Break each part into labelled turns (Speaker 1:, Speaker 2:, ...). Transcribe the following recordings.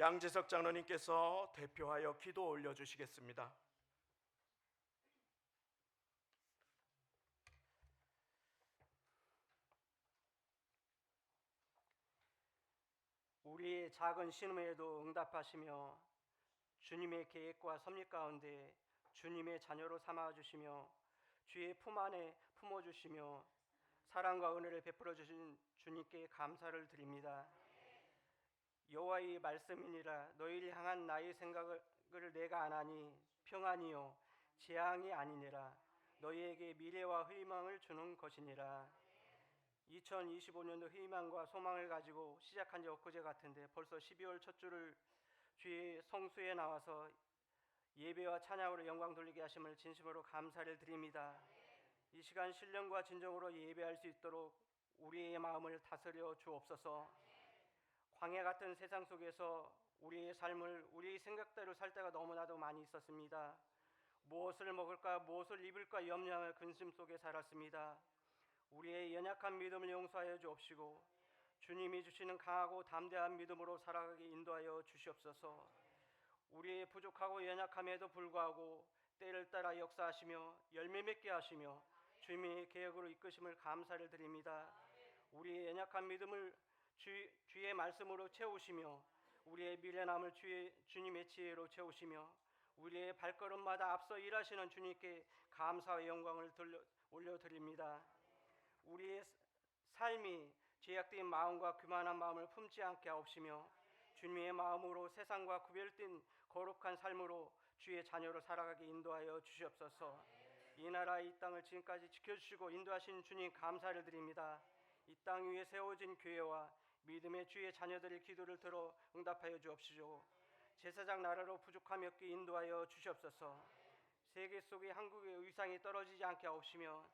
Speaker 1: 양지석 장로님께서 대표하여 기도 올려주시겠습니다.
Speaker 2: 우리의 작은 신음에도 응답하시며 주님의 계획과 섭리 가운데 주님의 자녀로 삼아주시며 주의 품 안에 품어주시며 사랑과 은혜를 베풀어 주신 주님께 감사를 드립니다. 여호와의 말씀이니라. 너희를 향한 나의 생각을 내가 아나니 평안이요 재앙이 아니니라. 너희에게 미래와 희망을 주는 것이니라. 2025년도 희망과 소망을 가지고 시작한 지 엊그제 같은데 벌써 12월 첫 주를 주의 성수에 나와서 예배와 찬양으로 영광 돌리게 하심을 진심으로 감사를 드립니다. 이 시간 신령과 진정으로 예배할 수 있도록 우리의 마음을 다스려 주옵소서. 광야 같은 세상 속에서 우리의 삶을 우리의 생각대로 살 때가 너무나도 많이 있었습니다. 무엇을 먹을까 무엇을 입을까 염려하며 근심 속에 살았습니다. 우리의 연약한 믿음을 용서하여 주옵시고 주님이 주시는 강하고 담대한 믿음으로 살아가게 인도하여 주시옵소서. 우리의 부족하고 연약함에도 불구하고 때를 따라 역사하시며 열매 맺게 하시며 주님의 계획으로 이끄심을 감사를 드립니다. 우리의 연약한 믿음을 주의 말씀으로 채우시며 우리의 미래남을 주님의 지혜로 채우시며 우리의 발걸음마다 앞서 일하시는 주님께 감사와 영광을 올려드립니다. 우리의 삶이 죄악된 마음과 교만한 마음을 품지 않게 하옵시며 주님의 마음으로 세상과 구별된 거룩한 삶으로 주의 자녀로 살아가게 인도하여 주시옵소서. 이 나라 이 땅을 지금까지 지켜주시고 인도하신 주님 감사를 드립니다. 이 땅 위에 세워진 교회와 믿음의 주의 자녀들의 기도를 들어 응답하여 주옵시고 제사장 나라로 부족함이 없게 인도하여 주시옵소서. 세계 속에 한국의 위상이 떨어지지 않게 하옵시며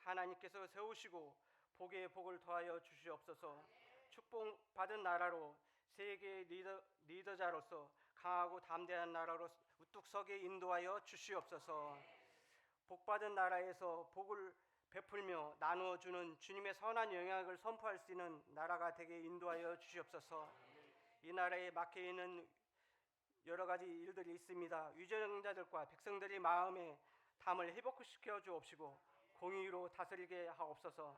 Speaker 2: 하나님께서 세우시고 복의 복을 더하여 주시옵소서. 축복받은 나라로 세계의 리더자로서 강하고 담대한 나라로 우뚝 서게 인도하여 주시옵소서. 복받은 나라에서 복을 베풀며 나누어 주는 주님의 선한 영향을 선포할 수 있는 나라가 되게 인도하여 주시옵소서. 이 나라에 막혀 있는 여러 가지 일들이 있습니다. 위정자들과 백성들의 마음의 담을 회복시켜 주옵시고 공의로 다스리게 하옵소서.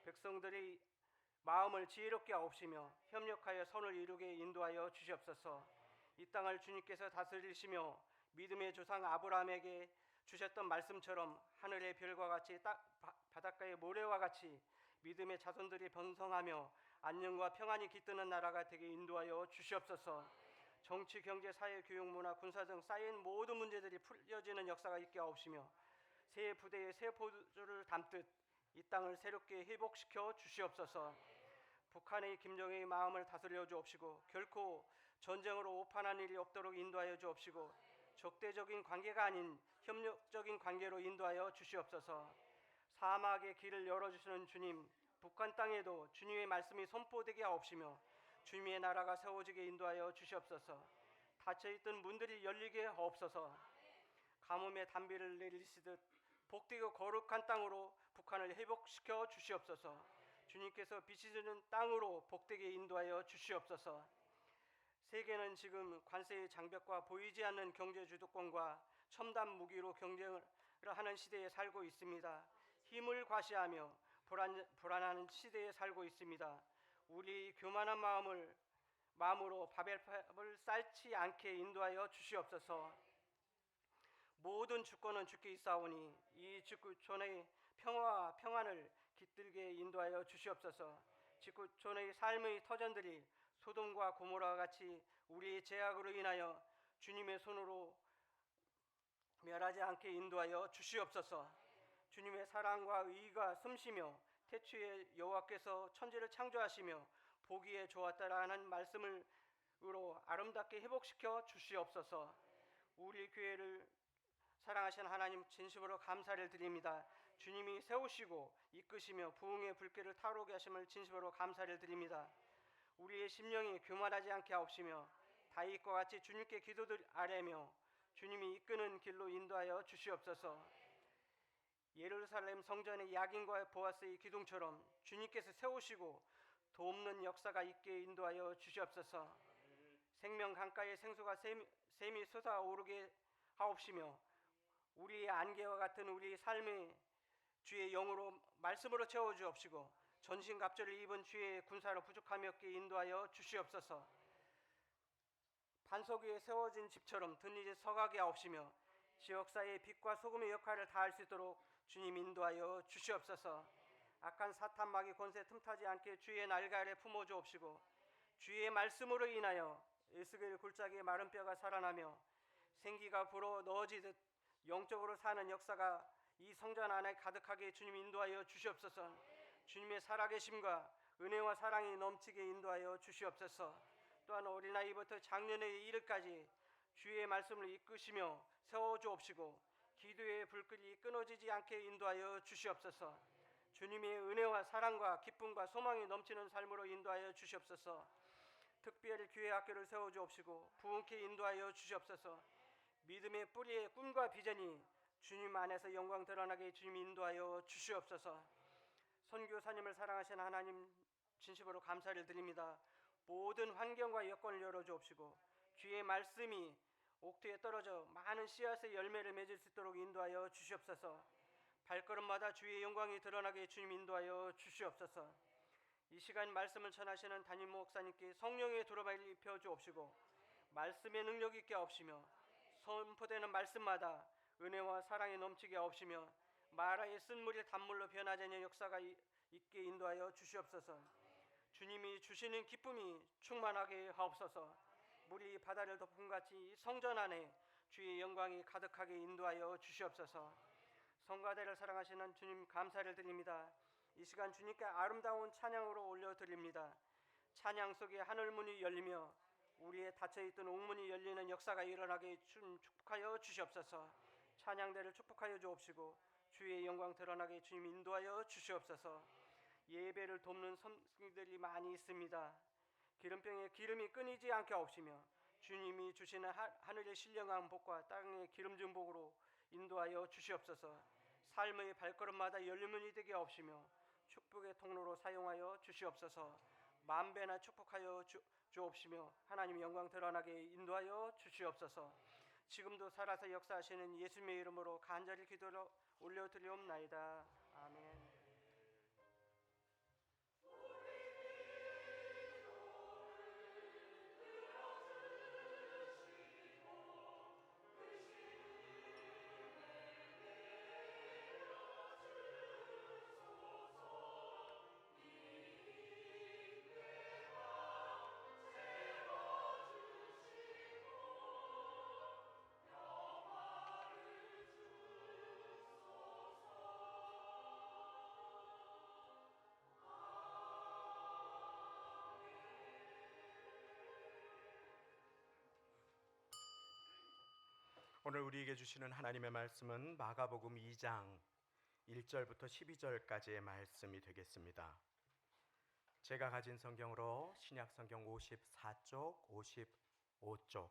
Speaker 2: 백성들의 마음을 지혜롭게 하옵시며 협력하여 선을 이루게 인도하여 주시옵소서. 이 땅을 주님께서 다스리시며 믿음의 조상 아브라함에게 주셨던 말씀처럼 하늘의 별과 같이 바닷가의 모래와 같이 믿음의 자손들이 번성하며 안녕과 평안이 깃드는 나라가 되게 인도하여 주시옵소서. 정치, 경제, 사회, 교육, 문화, 군사 등 쌓인 모든 문제들이 풀려지는 역사가 있게 하옵시며 새 부대에 새 포도주를 담듯 이 땅을 새롭게 회복시켜 주시옵소서. 북한의 김정은의 마음을 다스려 주옵시고 결코 전쟁으로 오판한 일이 없도록 인도하여 주옵시고 적대적인 관계가 아닌 협력적인 관계로 인도하여 주시옵소서. 사막의 길을 열어주시는 주님, 북한 땅에도 주님의 말씀이 선포되게 하옵시며 주님의 나라가 세워지게 인도하여 주시옵소서. 닫혀있던 문들이 열리게 하옵소서. 가뭄의 단비를 내리시듯 복되고 거룩한 땅으로 북한을 회복시켜 주시옵소서. 주님께서 비치시는 땅으로 복되게 인도하여 주시옵소서. 세계는 지금 관세의 장벽과 보이지 않는 경제 주도권과 첨단 무기로 경쟁을 하는 시대에 살고 있습니다. 힘을 과시하며 불안한 시대에 살고 있습니다. 우리 교만한 마음으로 바벨탑을 쌓지 않게 인도하여 주시옵소서. 모든 주권은 주께 있사오니 이 지구촌의 평화와 평안을 깃들게 인도하여 주시옵소서. 지구촌의 삶의 터전들이 소돔과 고모라와 같이 우리의 죄악으로 인하여 주님의 손으로 멸하지 않게 인도하여 주시옵소서. 주님의 사랑과 의가 숨쉬며 태초에 여호와께서 천지를 창조하시며 보기에 좋았다라는 말씀으로 아름답게 회복시켜 주시옵소서. 우리 교회를 사랑하시는 하나님 진심으로 감사를 드립니다. 주님이 세우시고 이끄시며 부흥의 불길을 타오르게 하심을 진심으로 감사를 드립니다. 우리의 심령이 교만하지 않게 하옵시며 다윗과 같이 주님께 기도를 아뢰며 주님이 이끄는 길로 인도하여 주시옵소서. 예루살렘 성전의 야긴과 보아스의 기둥처럼 주님께서 세우시고 돕는 역사가 있게 인도하여 주시옵소서. 생명 강가의 생수가 샘이 솟아오르게 하옵시며 우리의 안개와 같은 우리의 삶의 주의 영으로 말씀으로 채워주옵시고 전신갑주를 입은 주의 군사로 부족함이 없게 인도하여 주시옵소서. 반석 위에 세워진 집처럼 든이제 서가게 하옵시며 지역사회의 빛과 소금의 역할을 다할 수 있도록 주님 인도하여 주시옵소서. 악한 사탄 마귀 권세 틈타지 않게 주의 날개 아래 품어주옵시고 주의 말씀으로 인하여 에스겔 골짜기의 마른 뼈가 살아나며 생기가 불어 넣어지듯 영적으로 사는 역사가 이 성전 안에 가득하게 주님 인도하여 주시옵소서. 주님의 살아계심과 은혜와 사랑이 넘치게 인도하여 주시옵소서. 또한 어린아이부터 장년에 이르까지 주의 말씀을 이끄시며 세워주옵시고 기도의 불길이 끊어지지 않게 인도하여 주시옵소서. 주님의 은혜와 사랑과 기쁨과 소망이 넘치는 삶으로 인도하여 주시옵소서. 특별히 교회 학교를 세워주옵시고 부흥케 인도하여 주시옵소서. 믿음의 뿌리의 꿈과 비전이 주님 안에서 영광 드러나게 주님 인도하여 주시옵소서. 선교사님을 사랑하신 하나님 진심으로 감사를 드립니다. 모든 환경과 여건을 열어주옵시고 주의 말씀이 옥토에 떨어져 많은 씨앗의 열매를 맺을 수 있도록 인도하여 주시옵소서. 발걸음마다 주의 영광이 드러나게 주님 인도하여 주시옵소서. 이 시간 말씀을 전하시는 담임 목사님께 성령의 두루마리를 입혀 주옵시고 말씀의 능력 있게 하옵시며 선포되는 말씀마다 은혜와 사랑이 넘치게 하옵시며 마라의 쓴물이 단물로 변하지 않는 역사가 있게 인도하여 주시옵소서. 주님이 주시는 기쁨이 충만하게 하옵소서. 물이 바다를 덮음같이 성전 안에 주의 영광이 가득하게 인도하여 주시옵소서. 성가대를 사랑하시는 주님 감사를 드립니다. 이 시간 주님께 아름다운 찬양으로 올려드립니다. 찬양 속에 하늘문이 열리며 우리의 닫혀있던 옥문이 열리는 역사가 일어나게 축복하여 주시옵소서. 찬양대를 축복하여 주옵시고 주의 영광 드러나게 주님 인도하여 주시옵소서. 예배를 돕는 성도들이 많이 있습니다. 기름병에 기름이 끊이지 않게 하옵시며 주님이 주시는 하늘의 신령한 복과 땅의 기름진 복으로 인도하여 주시옵소서. 삶의 발걸음마다 열림문이 되게 하옵시며 축복의 통로로 사용하여 주시옵소서. 만배나 축복하여 주옵시며 하나님의 영광 드러나게 인도하여 주시옵소서. 지금도 살아서 역사하시는 예수님의 이름으로 간절히 기도를 올려드리옵나이다. 아멘.
Speaker 1: 오늘 우리에게 주시는 하나님의 말씀은 마가복음 2장 1절부터 12절까지의 말씀이 되겠습니다. 제가 가진 성경으로 신약성경 54쪽, 55쪽,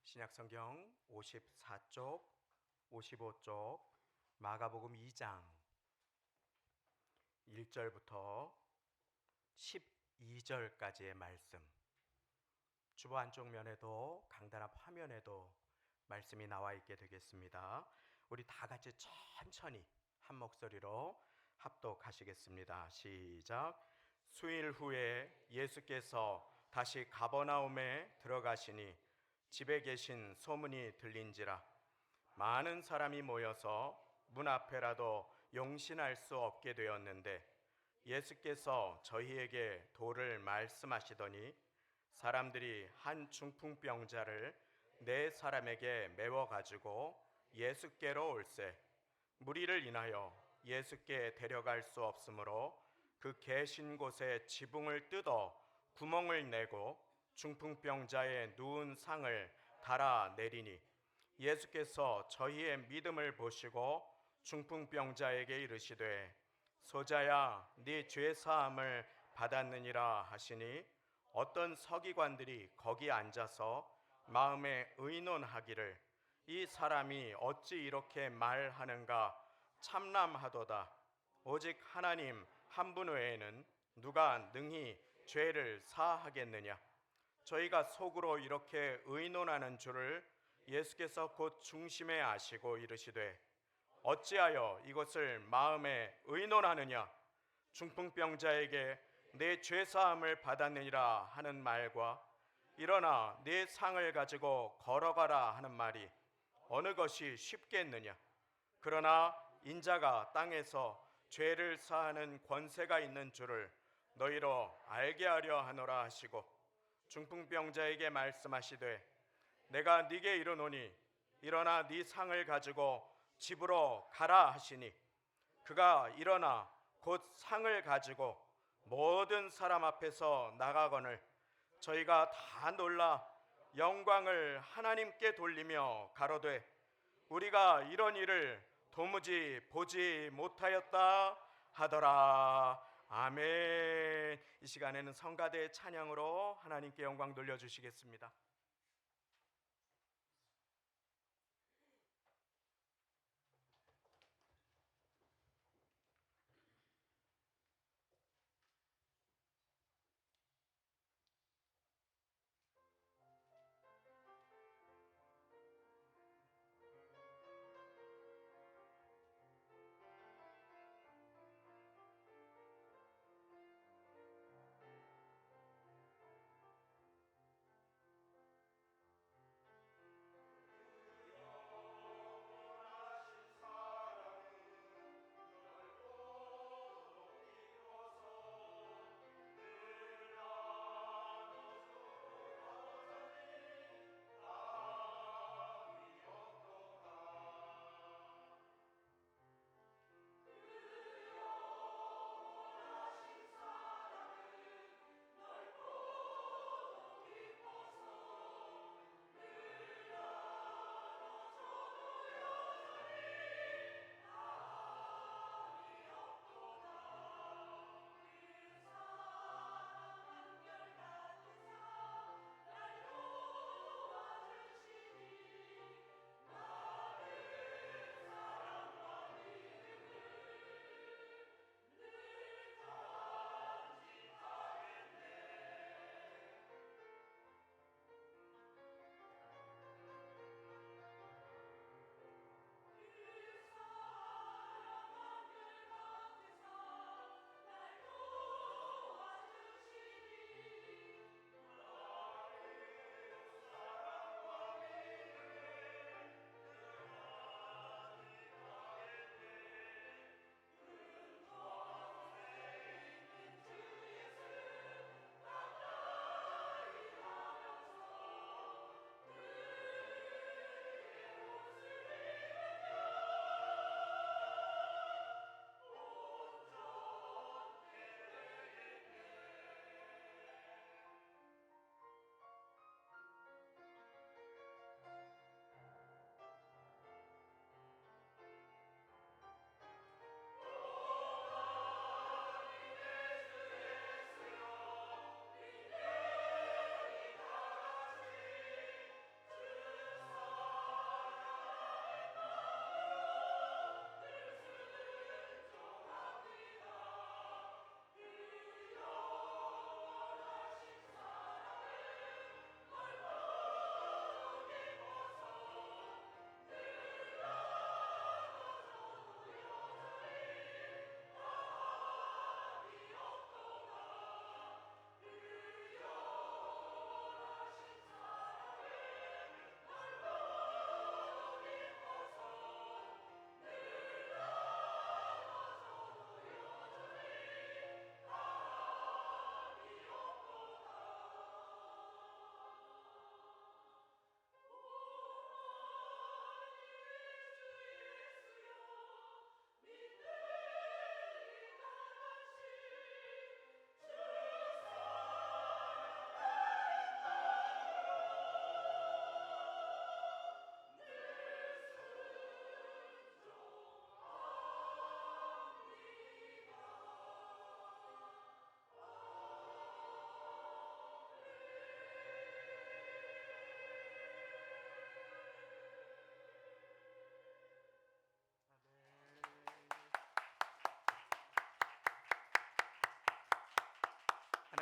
Speaker 1: 신약성경 54쪽, 55쪽, 마가복음 2장 1절부터 12절까지의 말씀. 주보 안쪽 면에도 강단 앞 화면에도 말씀이 나와 있게 되겠습니다. 우리 다 같이 천천히 한 목소리로 합독하시겠습니다. 시작. 수일 후에 예수께서 다시 가버나움에 들어가시니 집에 계신 소문이 들린지라 많은 사람이 모여서 문 앞에라도 용신할 수 없게 되었는데 예수께서 저희에게 도를 말씀하시더니 사람들이 한 중풍병자를 4사람에게 메워 가지고 예수께로 올세 무리를 인하여 예수께 데려갈 수 없으므로 그 계신 곳에 지붕을 뜯어 구멍을 내고 중풍병자의 누운 상을 달아 내리니 예수께서 저희의 믿음을 보시고 중풍병자에게 이르시되 소자야 네 죄 사함을 받았느니라 하시니 어떤 서기관들이 거기 앉아서 마음에 의논하기를 이 사람이 어찌 이렇게 말하는가 참람하도다. 오직 하나님 한 분 외에는 누가 능히 죄를 사하겠느냐. 저희가 속으로 이렇게 의논하는 줄을 예수께서 곧 중심에 아시고 이르시되 어찌하여 이것을 마음에 의논하느냐 중풍병자에게 내 죄사함을 받았느니라 하는 말과 일어나 내 상을 가지고 걸어가라 하는 말이 어느 것이 쉽겠느냐 그러나 인자가 땅에서 죄를 사하는 권세가 있는 줄을 너희로 알게 하려 하노라 하시고 중풍병자에게 말씀하시되 내가 네게 이르노니 일어나 네 상을 가지고 집으로 가라 하시니 그가 일어나 곧 상을 가지고 모든 사람 앞에서 나가거늘 저희가 다 놀라 영광을 하나님께 돌리며 가로되 우리가 이런 일을 도무지 보지 못하였다 하더라. 아멘. 이 시간에는 성가대의 찬양으로 하나님께 영광 돌려주시겠습니다.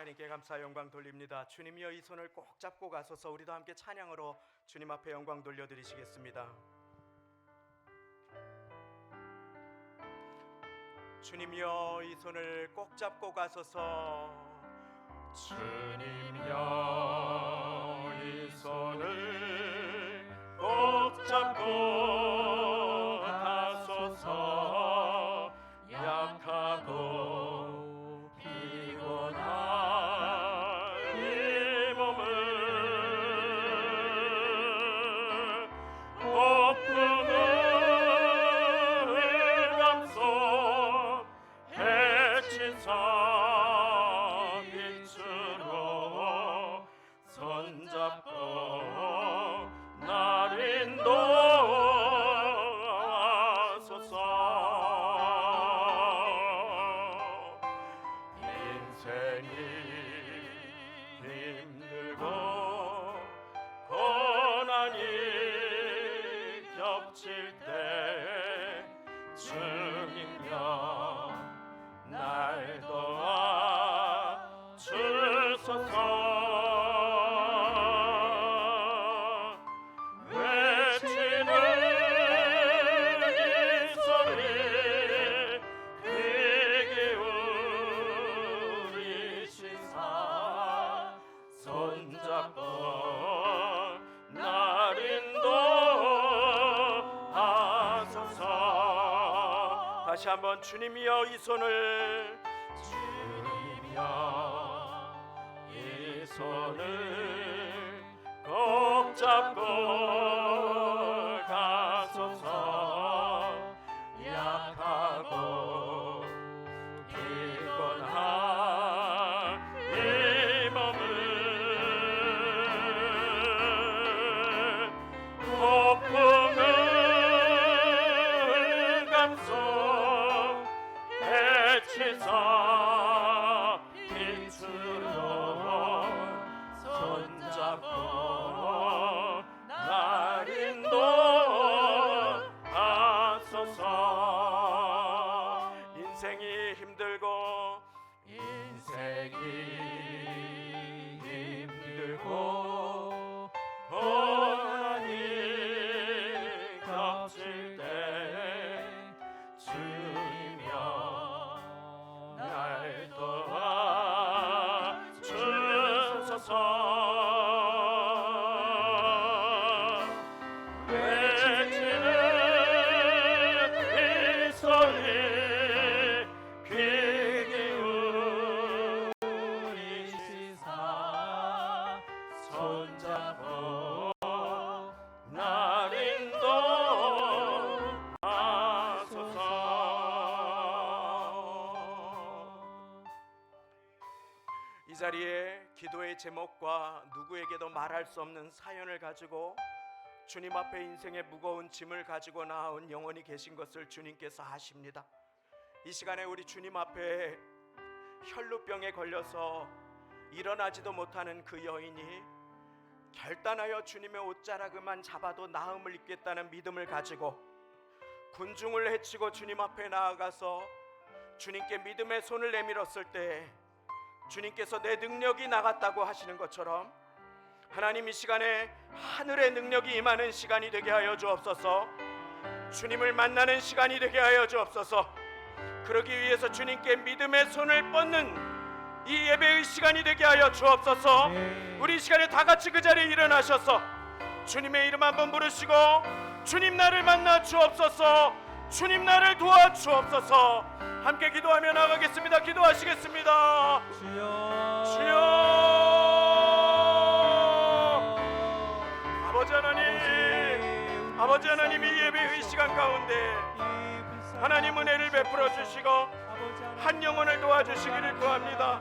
Speaker 1: 하나님께 감사 영광 돌립니다. 주님이여 이 손을 꼭 잡고 가소서. 우리도 함께 찬양으로 주님 앞에 영광 돌려드리시겠습니다. 주님이여 이 손을 꼭 잡고 가소서. 주님이여 이 손을 꼭 잡고 가소서. 약하고 피곤한 이 몸을 폭풍을 감싸 해치사 빛으로 손잡고 날 인도하소서. 인생이 힘들고 고난이 겹칠 때 주님여 날 도와 주소서. 외치는 이 소리 귀 기울이시사 손잡고 날 인도하소서. 다시 한번 주님이여 이 손을, 주님이여 이 손을 꼭 잡고 가소서. 약하고 피곤한 이 몸을 폭풍을 감싸 해치사 빛으로 손잡고 날 인도하소서. 인생이 힘들고 고난이 겹칠 때 주님여 날 도와 주소서. 외치는 이 소리 귀 기울이시사 손잡고 날 인도하소서. 이 자리에 기도의 제목과 누구에게도 말할 수 없는 사연을 가지고 주님 앞에 인생의 무거운 짐을 가지고 나온 영혼이 계신 것을 주님께서 아십니다. 이 시간에 우리 주님 앞에 혈루병에 걸려서 일어나지도 못하는 그 여인이 결단하여 주님의 옷자락만 잡아도 나음을 입겠다는 믿음을 가지고 군중을 헤치고 주님 앞에 나아가서 주님께 믿음의 손을 내밀었을 때 주님께서 내 능력이 나갔다고 하시는 것처럼 하나님 이 시간에 하늘의 능력이 임하는 시간이 되게 하여 주옵소서. 주님을 만나는 시간이 되게 하여 주옵소서. 그러기 위해서 주님께 믿음의 손을 뻗는 이 예배의 시간이 되게 하여 주옵소서. 우리 이 시간에 다 같이 그 자리에 일어나셔서 주님의 이름 한번 부르시고 주님 나를 만나 주옵소서. 주님 나를 도와 주옵소서. 함께 기도하며 나가겠습니다. 기도하시겠습니다.
Speaker 3: 주여,
Speaker 1: 주여. 아버지 하나님 이 예배의 시간 가운데 하나님 은혜를 베풀어 주시고 한 영혼을 도와주시기를 구합니다.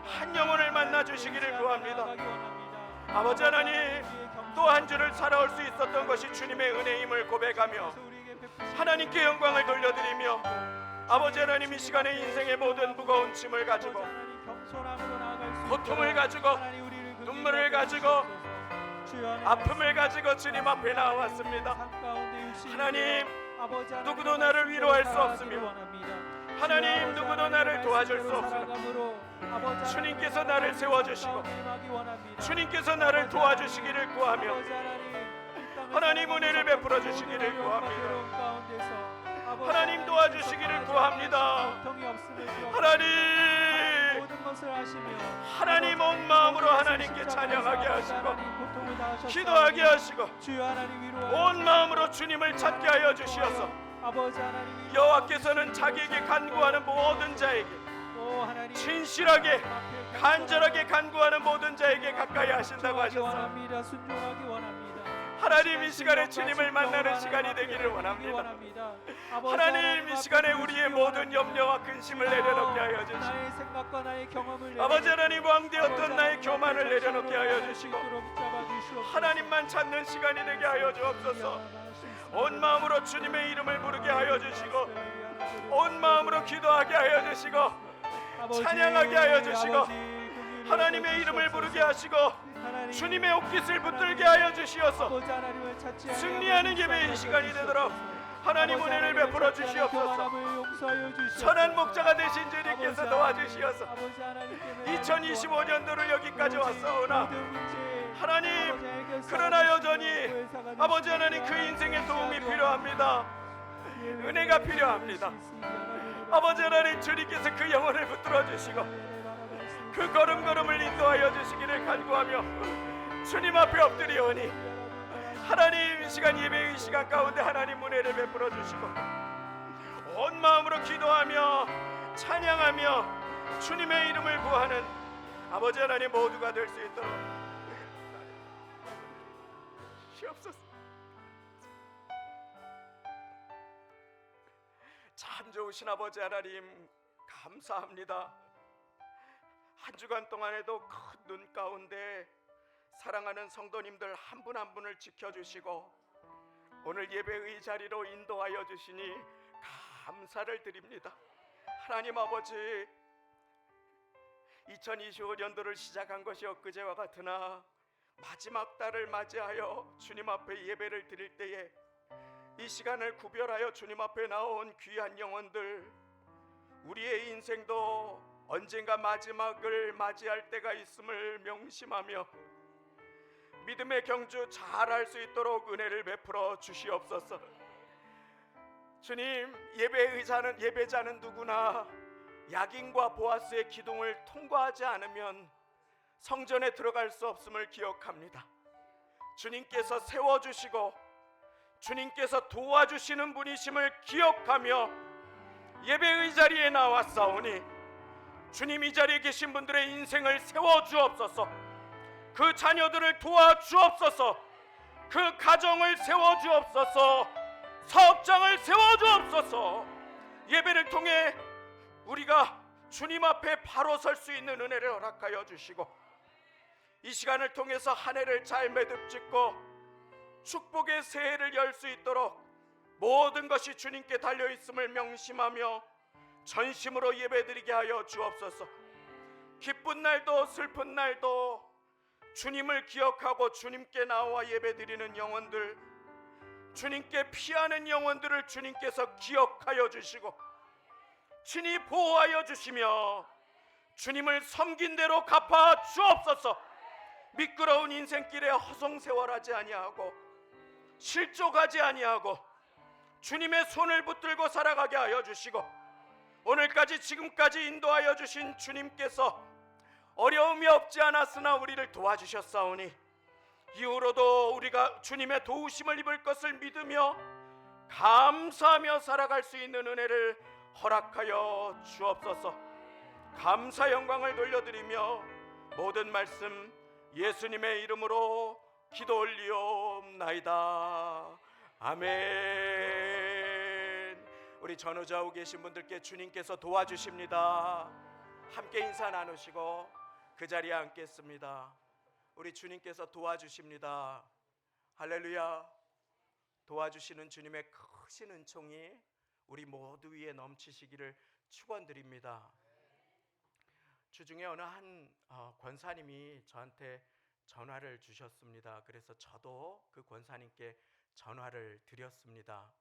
Speaker 1: 한 영혼을 만나 주시기를 구합니다. 아버지 하나님 또 한 주를 살아올 수 있었던 것이 주님의 은혜임을 고백하며 하나님께 영광을 돌려드리며 아버지 하나님 이 시간에 인생의 모든 무거운 짐을 가지고 고통을 가지고 눈물을 가지고 아픔을 가지고 주님 앞에 나왔습니다. 하나님 누구도 나를 위로할 수 없으며 하나님, 누구도 나를 도와줄 수 없으나 주님께서 나를 세워주시고 주님께서 나를 도와주시기를 구하며 하나님 은혜를 베풀어 주시기를 구합니다. 하나님 도와주시기를 구합니다. 하나님 온 마음으로 하나님께 찬양하게 하시고 기도하게 하시고 온 마음으로 주님을 찾게 하여 주시어서 여호와께서는 자기에게 간구하는 모든 자에게 진실하게 간절하게 간구하는 모든 자에게 가까이 하신다고 하셨습니다. 하나님, 이 시간에 주님을 만나는 시간이 되기를 원합니다. 하나님, 이 시간에 우리의 모든 염려와 근심을 내려놓게 하여 주시고 아버지 하나님, 왕되었던 나의 교만을 내려놓게 하여 주시고 하나님만 찾는 시간이 되게 하여 주옵소서. 온 마음으로 주님의 이름을 부르게 하여 주시고 온 마음으로 기도하게 하여 주시고 찬양하게 하여 주시고 하나님의 이름을 부르게 하시고 주님의 옷깃을 붙들게 하여 주시어서 승리하는 예배의 시간이 되도록 하나님 은혜를 베풀어 주시옵소서. 선한 목자가 되신 주님께서 도와주시어서 2025년도를 여기까지 왔사오나 하나님, 그러나 여전히 아버지 하나님, 그 인생에 도움이 필요합니다. 은혜가 필요합니다. 아버지 하나님, 주님께서 그 영혼을 붙들어 주시고 그 걸음걸음을 인도하여 주시기를 간구하며 주님 앞에 엎드리오니 하나님, 이 시간 예배의 시간 가운데 하나님 은혜를 베풀어 주시고 온 마음으로 기도하며 찬양하며 주님의 이름을 구하는 아버지 하나님 모두가 될 수 있도록 주옵소서. 참 좋으신 아버지 하나님, 감사합니다. 한 주간 동안에도 큰 눈 가운데 사랑하는 성도님들 한 분 한 분을 지켜주시고 오늘 예배의 자리로 인도하여 주시니 감사를 드립니다. 하나님 아버지, 2025년도를 시작한 것이 엊그제와 같으나 마지막 달을 맞이하여 주님 앞에 예배를 드릴 때에 이 시간을 구별하여 주님 앞에 나온 귀한 영혼들, 우리의 인생도 언젠가 마지막을 맞이할 때가 있음을 명심하며 믿음의 경주 잘할 수 있도록 은혜를 베풀어 주시옵소서. 주님, 예배자는 누구나 야긴과 보아스의 기둥을 통과하지 않으면 성전에 들어갈 수 없음을 기억합니다. 주님께서 세워주시고 주님께서 도와주시는 분이심을 기억하며 예배의 자리에 나왔사오니 주님, 이 자리에 계신 분들의 인생을 세워주옵소서. 그 자녀들을 도와주옵소서. 그 가정을 세워주옵소서. 사업장을 세워주옵소서. 예배를 통해 우리가 주님 앞에 바로 설 수 있는 은혜를 허락하여 주시고 이 시간을 통해서 한 해를 잘 매듭짓고 축복의 새해를 열 수 있도록 모든 것이 주님께 달려있음을 명심하며 전심으로 예배드리게 하여 주옵소서. 기쁜 날도 슬픈 날도 주님을 기억하고 주님께 나와 예배드리는 영혼들, 주님께 피하는 영혼들을 주님께서 기억하여 주시고 친히 보호하여 주시며 주님을 섬긴 대로 갚아 주옵소서. 미끄러운 인생길에 허송세월하지 아니하고 실족하지 아니하고 주님의 손을 붙들고 살아가게 하여 주시고 오늘까지 지금까지 인도하여 주신 주님께서 어려움이 없지 않았으나 우리를 도와주셨사오니 이후로도 우리가 주님의 도우심을 입을 것을 믿으며 감사하며 살아갈 수 있는 은혜를 허락하여 주옵소서. 감사 영광을 돌려드리며 모든 말씀 예수님의 이름으로 기도 올리옵나이다. 아멘. 우리 전우좌우 계신 분들께 주님께서 도와주십니다. 함께 인사 나누시고 그 자리에 앉겠습니다. 우리 주님께서 도와주십니다. 할렐루야. 도와주시는 주님의 크신 은총이 우리 모두 위에 넘치시기를 축원드립니다. 주중에 어느 한 권사님이 저한테 전화를 주셨습니다. 그래서 저도 그 권사님께 전화를 드렸습니다.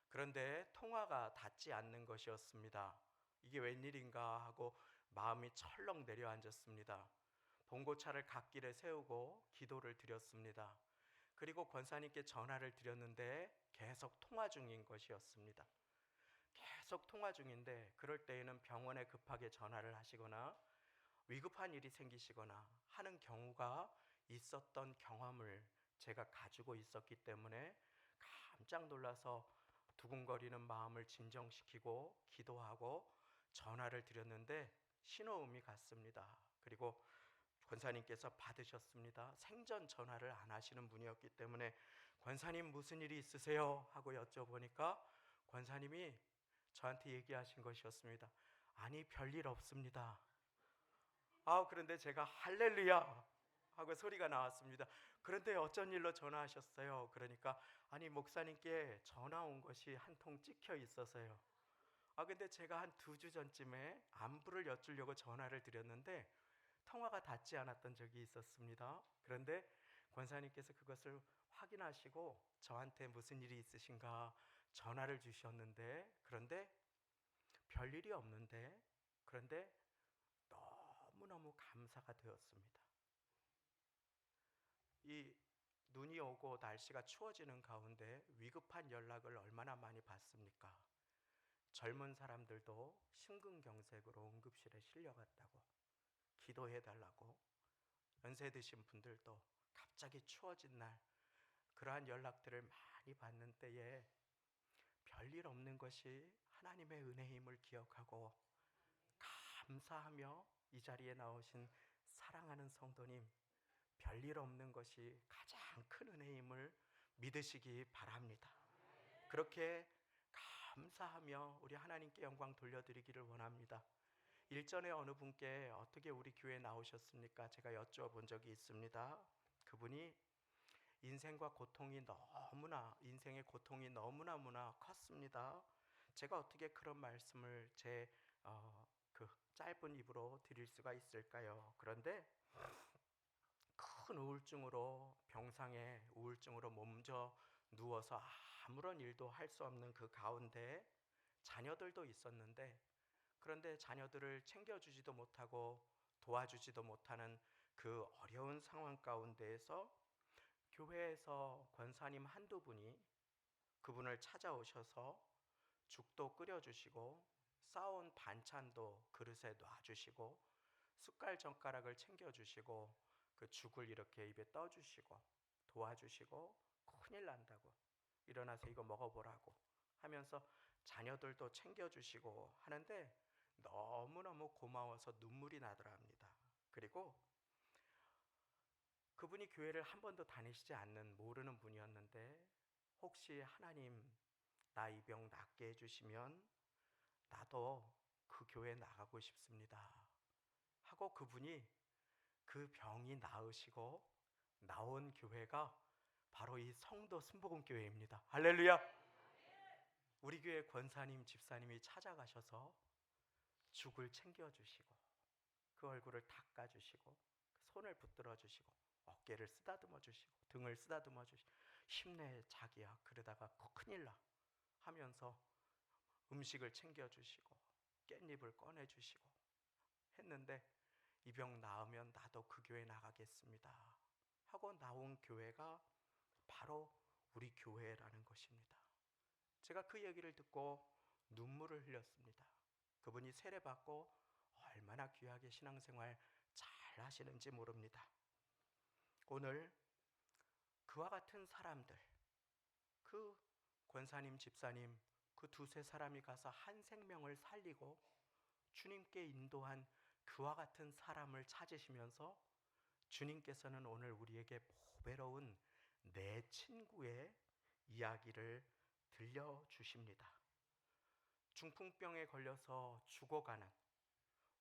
Speaker 1: 그런데 통화가 닿지 않는 것이었습니다. 이게 웬일인가 하고 마음이 철렁 내려앉았습니다. 봉고차를 갓길에 세우고 기도를 드렸습니다. 그리고 권사님께 전화를 드렸는데 계속 통화 중인 것이었습니다. 계속 통화 중인데 그럴 때에는 병원에 급하게 전화를 하시거나 위급한 일이 생기시거나 하는 경우가 있었던 경험을 제가 가지고 있었기 때문에 깜짝 놀라서 두근거리는 마음을 진정시키고 기도하고 전화를 드렸는데 신호음이 갔습니다. 그리고 권사님께서 받으셨습니다. 생전 전화를 안 하시는 분이었기 때문에 권사님 무슨 일이 있으세요? 하고 여쭤보니까 권사님이 저한테 얘기하신 것이었습니다. 아니 별일 없습니다. 그런데 제가 할렐루야 하고 소리가 나왔습니다. 그런데 어쩐 일로 전화하셨어요? 그러니까 아니 목사님께 전화 온 것이 한 통 찍혀 있어서요. 근데 제가 한 2주 전쯤에 안부를 여쭈려고 전화를 드렸는데 통화가 닿지 않았던 적이 있었습니다. 그런데 권사님께서 그것을 확인하시고 저한테 무슨 일이 있으신가 전화를 주셨는데 그런데 별일이 없는데 그런데 너무너무 감사가 되었습니다. 이 눈이 오고 날씨가 추워지는 가운데 위급한 연락을 얼마나 많이 받습니까? 젊은 사람들도 심근경색으로 응급실에 실려갔다고 기도해달라고 연세 드신 분들도 갑자기 추워진 날 그러한 연락들을 많이 받는 때에 별일 없는 것이 하나님의 은혜임을 기억하고 감사하며 이 자리에 나오신 사랑하는 성도님 별일 없는 것이 가장 큰 은혜임을 믿으시기 바랍니다. 그렇게 감사하며 우리 하나님께 영광 돌려드리기를 원합니다. 일전에 어느 분께 어떻게 우리 교회에 나오셨습니까? 제가 여쭤본 적이 있습니다. 그분이 인생의 고통이 너무나 컸습니다. 제가 어떻게 그런 말씀을 그 짧은 입으로 드릴 수가 있을까요? 그런데 큰 병상에 우울증으로 몸져 누워서 아무런 일도 할 수 없는 그 가운데 자녀들도 있었는데 그런데 자녀들을 챙겨주지도 못하고 도와주지도 못하는 그 어려운 상황 가운데에서 교회에서 권사님 한두 분이 그분을 찾아오셔서 죽도 끓여주시고 싸온 반찬도 그릇에 놔주시고 숟갈 젓가락을 챙겨주시고 그 죽을 이렇게 입에 떠주시고 도와주시고 큰일 난다고 일어나서 이거 먹어보라고 하면서 자녀들도 챙겨주시고 하는데 너무너무 고마워서 눈물이 나더랍니다. 그리고 그분이 교회를 한 번도 다니시지 않는 모르는 분이었는데 혹시 하나님 나 이 병 낫게 해주시면 나도 그 교회 나가고 싶습니다 하고 그분이 그 병이 나으시고 나온 교회가 바로 이 성도 순복음교회입니다. 할렐루야. 우리 교회 권사님 집사님이 찾아가셔서 죽을 챙겨주시고 그 얼굴을 닦아주시고 손을 붙들어 주시고 어깨를 쓰다듬어 주시고 등을 쓰다듬어 주시고 힘내 자기야 그러다가 큰일 나 하면서 음식을 챙겨주시고 깻잎을 꺼내주시고 했는데 이 병 나으면 나도 그 교회 나가겠습니다 하고 나온 교회가 바로 우리 교회라는 것입니다. 제가 그 얘기를 듣고 눈물을 흘렸습니다. 그분이 세례받고 얼마나 귀하게 신앙생활 잘 하시는지 모릅니다. 오늘 그와 같은 사람들, 그 권사님, 집사님 그 2-3 사람이 가서 한 생명을 살리고 주님께 인도한 그와 같은 사람을 찾으시면서 주님께서는 오늘 우리에게 보배로운 내 친구의 이야기를 들려주십니다. 중풍병에 걸려서 죽어가는,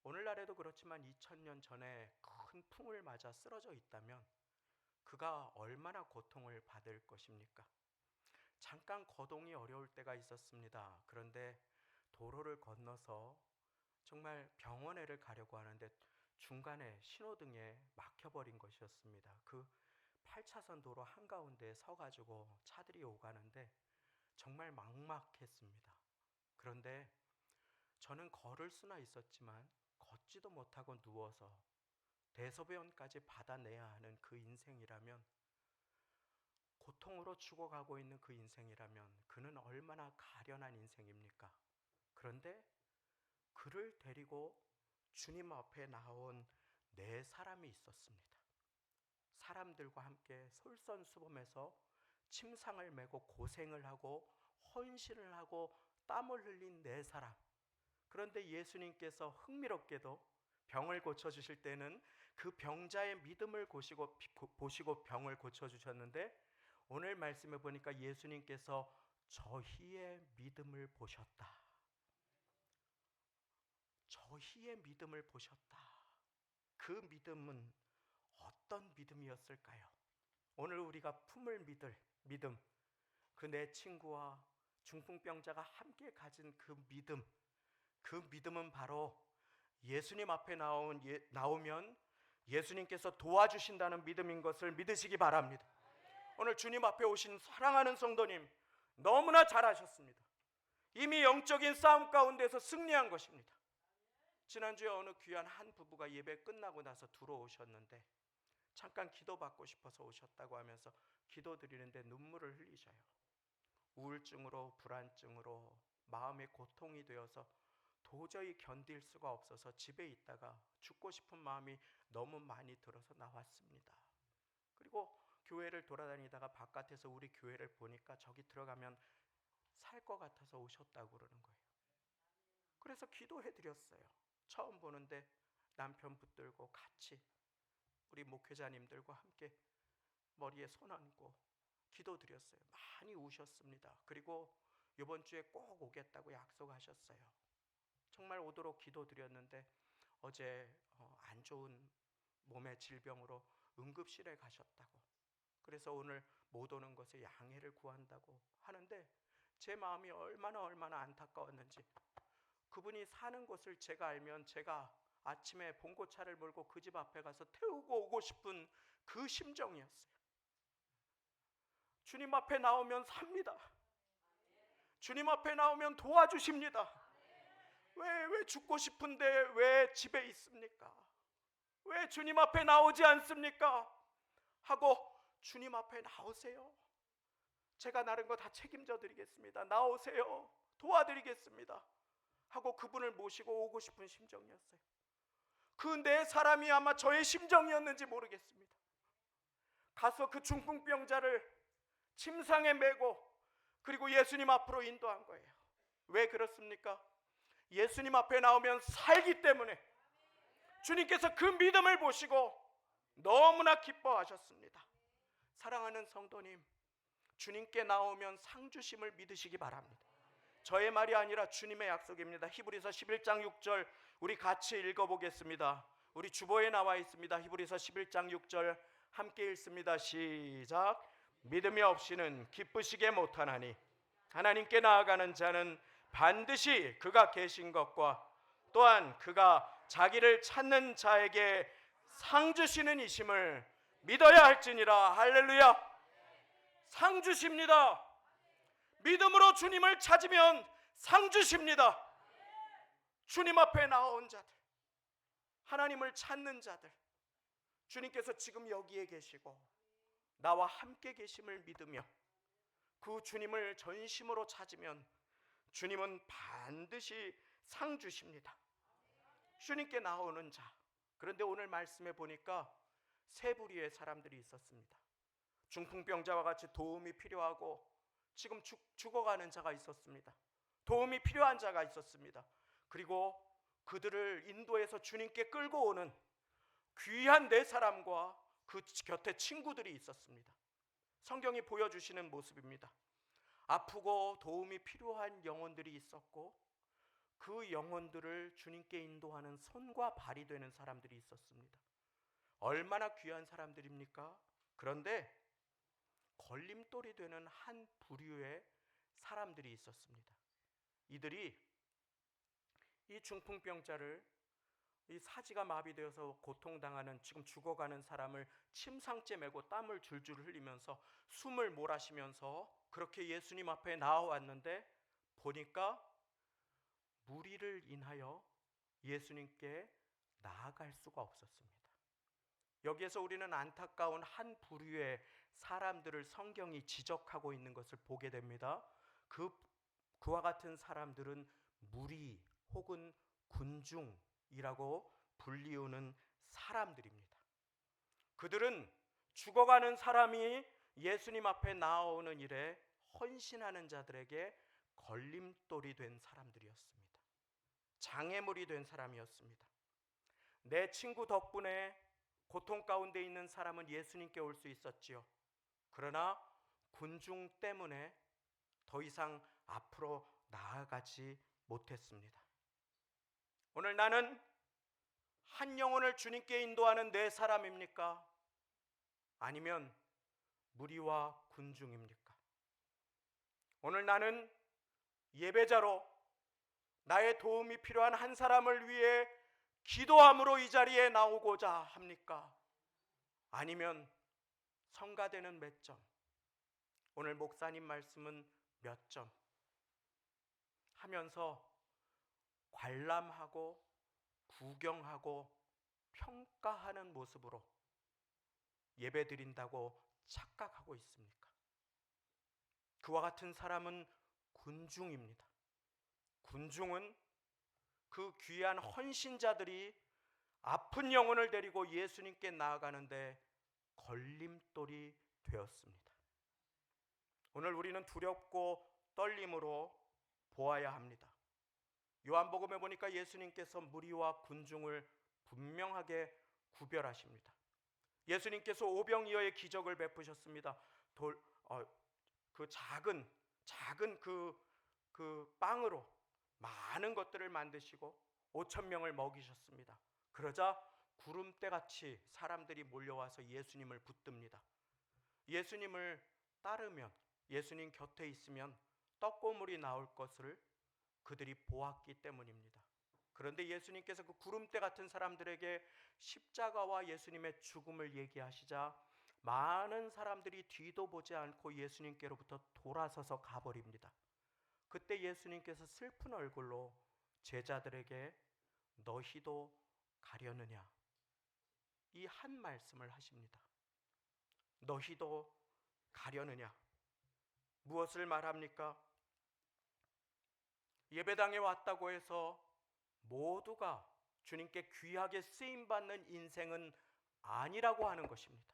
Speaker 1: 오늘날에도 그렇지만 2000년 전에 큰 풍을 맞아 쓰러져 있다면 그가 얼마나 고통을 받을 것입니까? 잠깐 거동이 어려울 때가 있었습니다. 그런데 도로를 건너서 정말 병원에를 가려고 하는데 중간에 신호등에 막혀버린 것이었습니다. 그 8차선 도로 한가운데에 서가지고 차들이 오가는데 정말 막막했습니다. 그런데 저는 걸을 수나 있었지만 걷지도 못하고 누워서 대소변까지 받아내야 하는 그 인생이라면, 고통으로 죽어가고 있는 그 인생이라면 그는 얼마나 가련한 인생입니까? 그런데 그를 데리고 주님 앞에 나온 네 사람이 있었습니다. 사람들과 함께 솔선수범해서 침상을 메고 고생을 하고 헌신을 하고 땀을 흘린 네 사람. 그런데 예수님께서 흥미롭게도 병을 고쳐주실 때는 그 병자의 믿음을 보시고 병을 고쳐주셨는데, 오늘 말씀에 보니까 예수님께서 저희의 믿음을 보셨다. 저희의 믿음을 보셨다. 그 믿음은 어떤 믿음이었을까요? 오늘 우리가 품을 믿음, 그 내 친구와 중풍병자가 함께 가진 그 믿음은 바로 예수님 앞에 나오면 예수님께서 도와주신다는 믿음인 것을 믿으시기 바랍니다. 오늘 주님 앞에 오신 사랑하는 성도님, 너무나 잘하셨습니다. 이미 영적인 싸움 가운데서 승리한 것입니다. 지난주에 어느 귀한 한 부부가 예배 끝나고 나서 들어오셨는데 잠깐 기도받고 싶어서 오셨다고 하면서 기도드리는데 눈물을 흘리셔요. 우울증으로, 불안증으로 마음의 고통이 되어서 도저히 견딜 수가 없어서 집에 있다가 죽고 싶은 마음이 너무 많이 들어서 나왔습니다. 그리고 교회를 돌아다니다가 바깥에서 우리 교회를 보니까 저기 들어가면 살 것 같아서 오셨다고 그러는 거예요. 그래서 기도해드렸어요. 처음 보는데 남편 붙들고 같이 우리 목회자님들과 함께 머리에 손 얹고 기도드렸어요. 많이 우셨습니다. 그리고 이번 주에 꼭 오겠다고 약속하셨어요. 정말 오도록 기도드렸는데 어제 안 좋은 몸의 질병으로 응급실에 가셨다고, 그래서 오늘 못 오는 것에 양해를 구한다고 하는데 제 마음이 얼마나 안타까웠는지, 그분이 사는 곳을 제가 알면 제가 아침에 봉고차를 몰고 그 집 앞에 가서 태우고 오고 싶은 그 심정이었어요. 주님 앞에 나오면 삽니다. 주님 앞에 나오면 도와주십니다. 왜 죽고 싶은데 왜 집에 있습니까? 왜 주님 앞에 나오지 않습니까? 하고 주님 앞에 나오세요. 제가 나른 거 다 책임져 드리겠습니다. 나오세요. 도와드리겠습니다. 하고 그분을 모시고 오고 싶은 심정이었어요. 그 네 사람이 아마 저의 심정이었는지 모르겠습니다. 가서 그 중풍병자를 침상에 메고 그리고 예수님 앞으로 인도한 거예요. 왜 그렇습니까? 예수님 앞에 나오면 살기 때문에 주님께서 그 믿음을 보시고 너무나 기뻐하셨습니다. 사랑하는 성도님, 주님께 나오면 상 주심을 믿으시기 바랍니다. 저의 말이 아니라 주님의 약속입니다. 히브리서 11장 6절 우리 같이 읽어보겠습니다. 우리 주보에 나와 있습니다. 히브리서 11장 6절 함께 읽습니다. 시작. 믿음이 없이는 기쁘시게 못하나니 하나님께 나아가는 자는 반드시 그가 계신 것과 또한 그가 자기를 찾는 자에게 상 주시는 이심을 믿어야 할지니라. 할렐루야. 상 주십니다. 믿음으로 주님을 찾으면 상 주십니다. 주님 앞에 나온 자들, 하나님을 찾는 자들, 주님께서 지금 여기에 계시고 나와 함께 계심을 믿으며 그 주님을 전심으로 찾으면 주님은 반드시 상 주십니다. 주님께 나오는 자. 그런데 오늘 말씀에 보니까 세 부류의 사람들이 있었습니다. 중풍병자와 같이 도움이 필요하고 지금 죽어가는 자가 있었습니다. 도움이 필요한 자가 있었습니다. 그리고 그들을 인도해서 주님께 끌고 오는 귀한 네 사람과 그 곁에 친구들이 있었습니다. 성경이 보여주시는 모습입니다. 아프고 도움이 필요한 영혼들이 있었고 그 영혼들을 주님께 인도하는 손과 발이 되는 사람들이 있었습니다. 얼마나 귀한 사람들입니까? 그런데 걸림돌이 되는 한 부류의 사람들이 있었습니다. 이들이 이 중풍병자를, 이 사지가 마비되어서 고통당하는 지금 죽어가는 사람을 침상째 메고 땀을 줄줄 흘리면서 숨을 몰아쉬면서 그렇게 예수님 앞에 나와왔는데 보니까 무리를 인하여 예수님께 나아갈 수가 없었습니다. 여기에서 우리는 안타까운 한 부류의 사람들을 성경이 지적하고 있는 것을 보게 됩니다. 그와 같은 사람들은 무리 혹은 군중이라고 불리우는 사람들입니다. 그들은 죽어가는 사람이 예수님 앞에 나오는 일에 헌신하는 자들에게 걸림돌이 된 사람들이었습니다. 장애물이 된 사람이었습니다. 내 친구 덕분에 고통 가운데 있는 사람은 예수님께 올 수 있었지요. 그러나 군중 때문에 더 이상 앞으로 나아가지 못했습니다. 오늘 나는 한 영혼을 주님께 인도하는 네 사람입니까? 아니면 무리와 군중입니까? 오늘 나는 예배자로 나의 도움이 필요한 한 사람을 위해 기도함으로 이 자리에 나오고자 합니까? 아니면 성가대는 몇 점? 오늘 목사님 말씀은 몇 점? 하면서 관람하고 구경하고 평가하는 모습으로 예배 드린다고 착각하고 있습니까? 그와 같은 사람은 군중입니다. 군중은 그 귀한 헌신자들이 아픈 영혼을 데리고 예수님께 나아가는데 걸림돌이 되었습니다. 오늘 우리는 두렵고 떨림으로 보아야 합니다. 요한복음에 보니까 예수님께서 무리와 군중을 분명하게 구별하십니다. 예수님께서 오병이어의 기적을 베푸셨습니다. 그 작은 그 빵으로 많은 것들을 만드시고 5,000명을 먹이셨습니다. 그러자 구름대같이 사람들이 몰려와서 예수님을 붙듭니다. 예수님을 따르면, 예수님 곁에 있으면 떡고물이 나올 것을 그들이 보았기 때문입니다. 그런데 예수님께서 그 구름대 같은 사람들에게 십자가와 예수님의 죽음을 얘기하시자 많은 사람들이 뒤도 보지 않고 예수님께로부터 돌아서서 가버립니다. 그때 예수님께서 슬픈 얼굴로 제자들에게 너희도 가려느냐, 이 한 말씀을 하십니다. 너희도 가려느냐. 무엇을 말합니까? 예배당에 왔다고 해서 모두가 주님께 귀하게 쓰임받는 인생은 아니라고 하는 것입니다.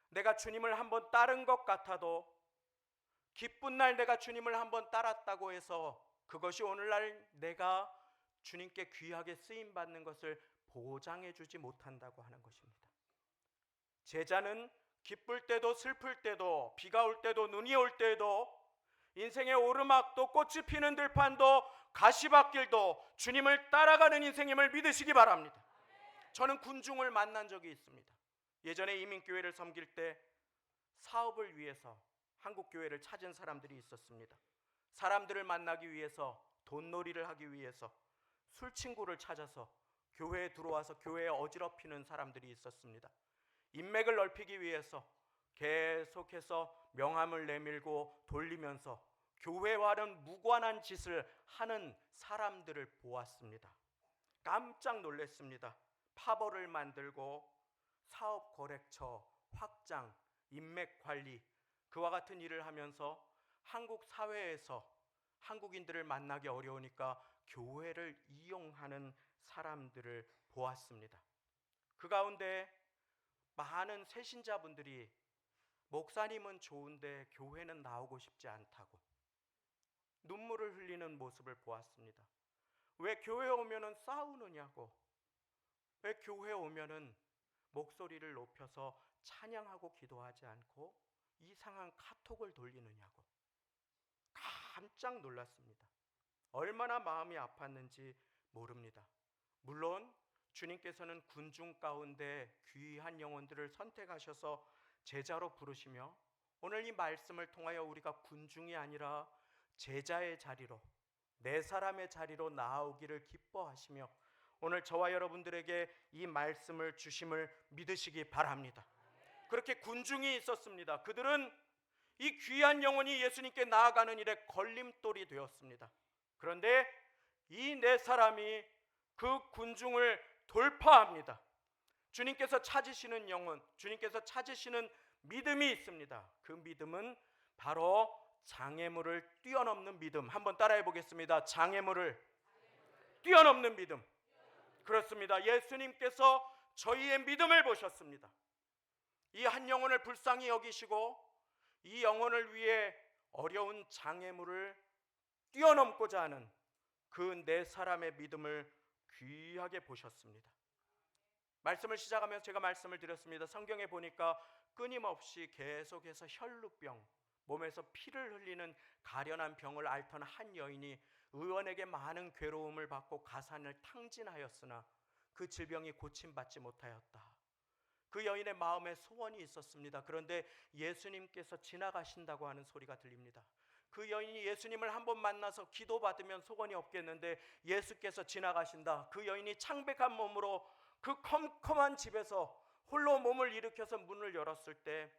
Speaker 1: 내가 주님을 한번 따른 것 같아도 기쁜 날 내가 주님을 한번 따랐다고 해서 그것이 오늘날 내가 주님께 귀하게 쓰임받는 것을 보장해 주지 못한다고 하는 것입니다. 제자는 기쁠 때도 슬플 때도 비가 올 때도 눈이 올 때도 인생의 오르막도 꽃이 피는 들판도 가시밭길도 주님을 따라가는 인생임을 믿으시기 바랍니다. 저는 군중을 만난 적이 있습니다. 예전에 이민교회를 섬길 때 사업을 위해서 한국교회를 찾은 사람들이 있었습니다. 사람들을 만나기 위해서, 돈놀이를 하기 위해서, 술친구를 찾아서 교회에 들어와서 교회에 어지럽히는 사람들이 있었습니다. 인맥을 넓히기 위해서 계속해서 명함을 내밀고 돌리면서 교회와는 무관한 짓을 하는 사람들을 보았습니다. 깜짝 놀랐습니다. 파벌을 만들고 사업 거래처 확장, 인맥 관리, 그와 같은 일을 하면서 한국 사회에서 한국인들을 만나기 어려우니까 교회를 이용하는 사람들을 보았습니다. 그 가운데 많은 새신자분들이 목사님은 좋은데 교회는 나오고 싶지 않다고 눈물을 흘리는 모습을 보았습니다. 왜 교회 오면은 싸우느냐고, 왜 교회 오면은 목소리를 높여서 찬양하고 기도하지 않고 이상한 카톡을 돌리느냐고 깜짝 놀랐습니다. 얼마나 마음이 아팠는지 모릅니다. 물론 주님께서는 군중 가운데 귀한 영혼들을 선택하셔서 제자로 부르시며 오늘 이 말씀을 통하여 우리가 군중이 아니라 제자의 자리로, 네 사람의 자리로 나아오기를 기뻐하시며 오늘 저와 여러분들에게 이 말씀을 주심을 믿으시기 바랍니다. 그렇게 군중이 있었습니다. 그들은 이 귀한 영혼이 예수님께 나아가는 일에 걸림돌이 되었습니다. 그런데 이 네 사람이 그 군중을 돌파합니다. 주님께서 찾으시는 영혼, 주님께서 찾으시는 믿음이 있습니다. 그 믿음은 바로 장애물을 뛰어넘는 믿음. 한번 따라해 보겠습니다. 장애물을 뛰어넘는 믿음. 그렇습니다. 예수님께서 저희의 믿음을 보셨습니다. 이 한 영혼을 불쌍히 여기시고 이 영혼을 위해 어려운 장애물을 뛰어넘고자 하는 그 네 사람의 믿음을 귀하게 보셨습니다. 말씀을 시작하면서 제가 말씀을 드렸습니다. 성경에 보니까 끊임없이 계속해서 혈루병, 몸에서 피를 흘리는 가련한 병을 앓던 한 여인이 의원에게 많은 괴로움을 받고 가산을 탕진하였으나 그 질병이 고침받지 못하였다. 그 여인의 마음에 소원이 있었습니다. 그런데 예수님께서 지나가신다고 하는 소리가 들립니다. 그 여인이 예수님을 한번 만나서 기도받으면 소원이 없겠는데 예수께서 지나가신다. 그 여인이 창백한 몸으로 그 컴컴한 집에서 홀로 몸을 일으켜서 문을 열었을 때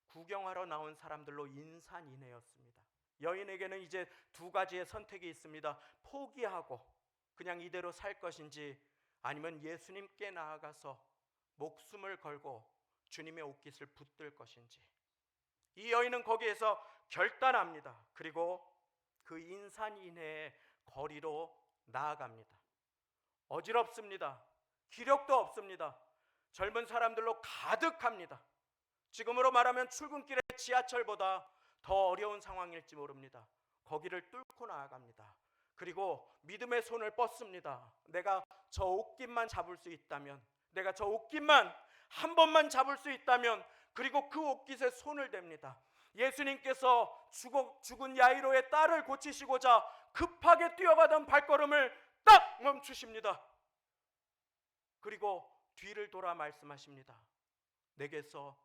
Speaker 1: 구경하러 나온 사람들로 인산인해였습니다. 여인에게는 이제 두 가지의 선택이 있습니다. 포기하고 그냥 이대로 살 것인지 아니면 예수님께 나아가서 목숨을 걸고 주님의 옷깃을 붙들 것인지. 이 여인은 거기에서 결단합니다. 그리고 그 인산인해의 거리로 나아갑니다. 어지럽습니다. 기력도 없습니다. 젊은 사람들로 가득합니다. 지금으로 말하면 출근길의 지하철보다 더 어려운 상황일지 모릅니다. 거기를 뚫고 나아갑니다. 그리고 믿음의 손을 뻗습니다. 내가 저 옷깃만 잡을 수 있다면, 내가 저 옷깃만 한 번만 잡을 수 있다면, 그리고 그 옷깃에 손을 댑니다. 예수님께서 죽은 야이로의 딸을 고치시고자 급하게 뛰어가던 발걸음을 딱 멈추십니다. 그리고 뒤를 돌아 말씀하십니다. 내게서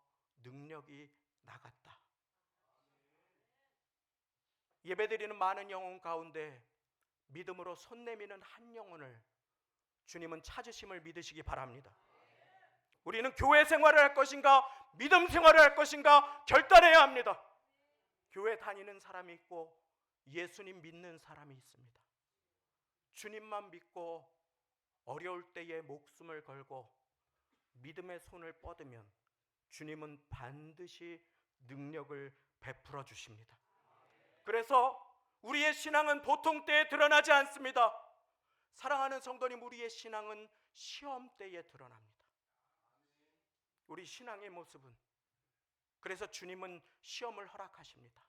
Speaker 1: 능력이 나갔다. 예배드리는 많은 영혼 가운데 믿음으로 손 내미는 한 영혼을 주님은 찾으심을 믿으시기 바랍니다. 우리는 교회 생활을 할 것인가 믿음 생활을 할 것인가 결단해야 합니다. 교회 다니는 사람이 있고 예수님 믿는 사람이 있습니다. 주님만 믿고 어려울 때에 목숨을 걸고 믿음의 손을 뻗으면 주님은 반드시 능력을 베풀어 주십니다. 그래서 우리의 신앙은 보통 때에 드러나지 않습니다. 사랑하는 성도님, 우리의 신앙은 시험 때에 드러납니다. 우리 신앙의 모습은, 그래서 주님은 시험을 허락하십니다.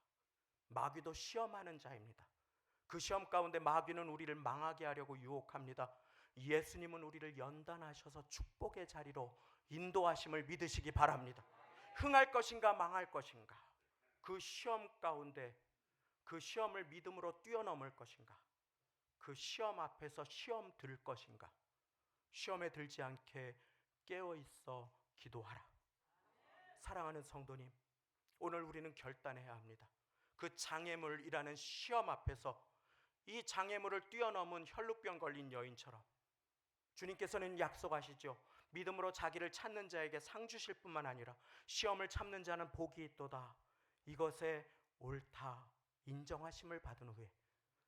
Speaker 1: 마귀도 시험하는 자입니다. 그 시험 가운데 마귀는 우리를 망하게 하려고 유혹합니다. 예수님은 우리를 연단하셔서 축복의 자리로 인도하심을 믿으시기 바랍니다. 흥할 것인가 망할 것인가, 그 시험 가운데 그 시험을 믿음으로 뛰어넘을 것인가, 그 시험 앞에서 시험 들 것인가, 시험에 들지 않게 깨어있어 기도하라. 사랑하는 성도님, 오늘 우리는 결단해야 합니다. 그 장애물이라는 시험 앞에서 이 장애물을 뛰어넘은 혈루병 걸린 여인처럼 주님께서는 약속하시죠. 믿음으로 자기를 찾는 자에게 상 주실 뿐만 아니라 시험을 참는 자는 복이 있도다. 이것에 옳다 인정하심을 받은 후에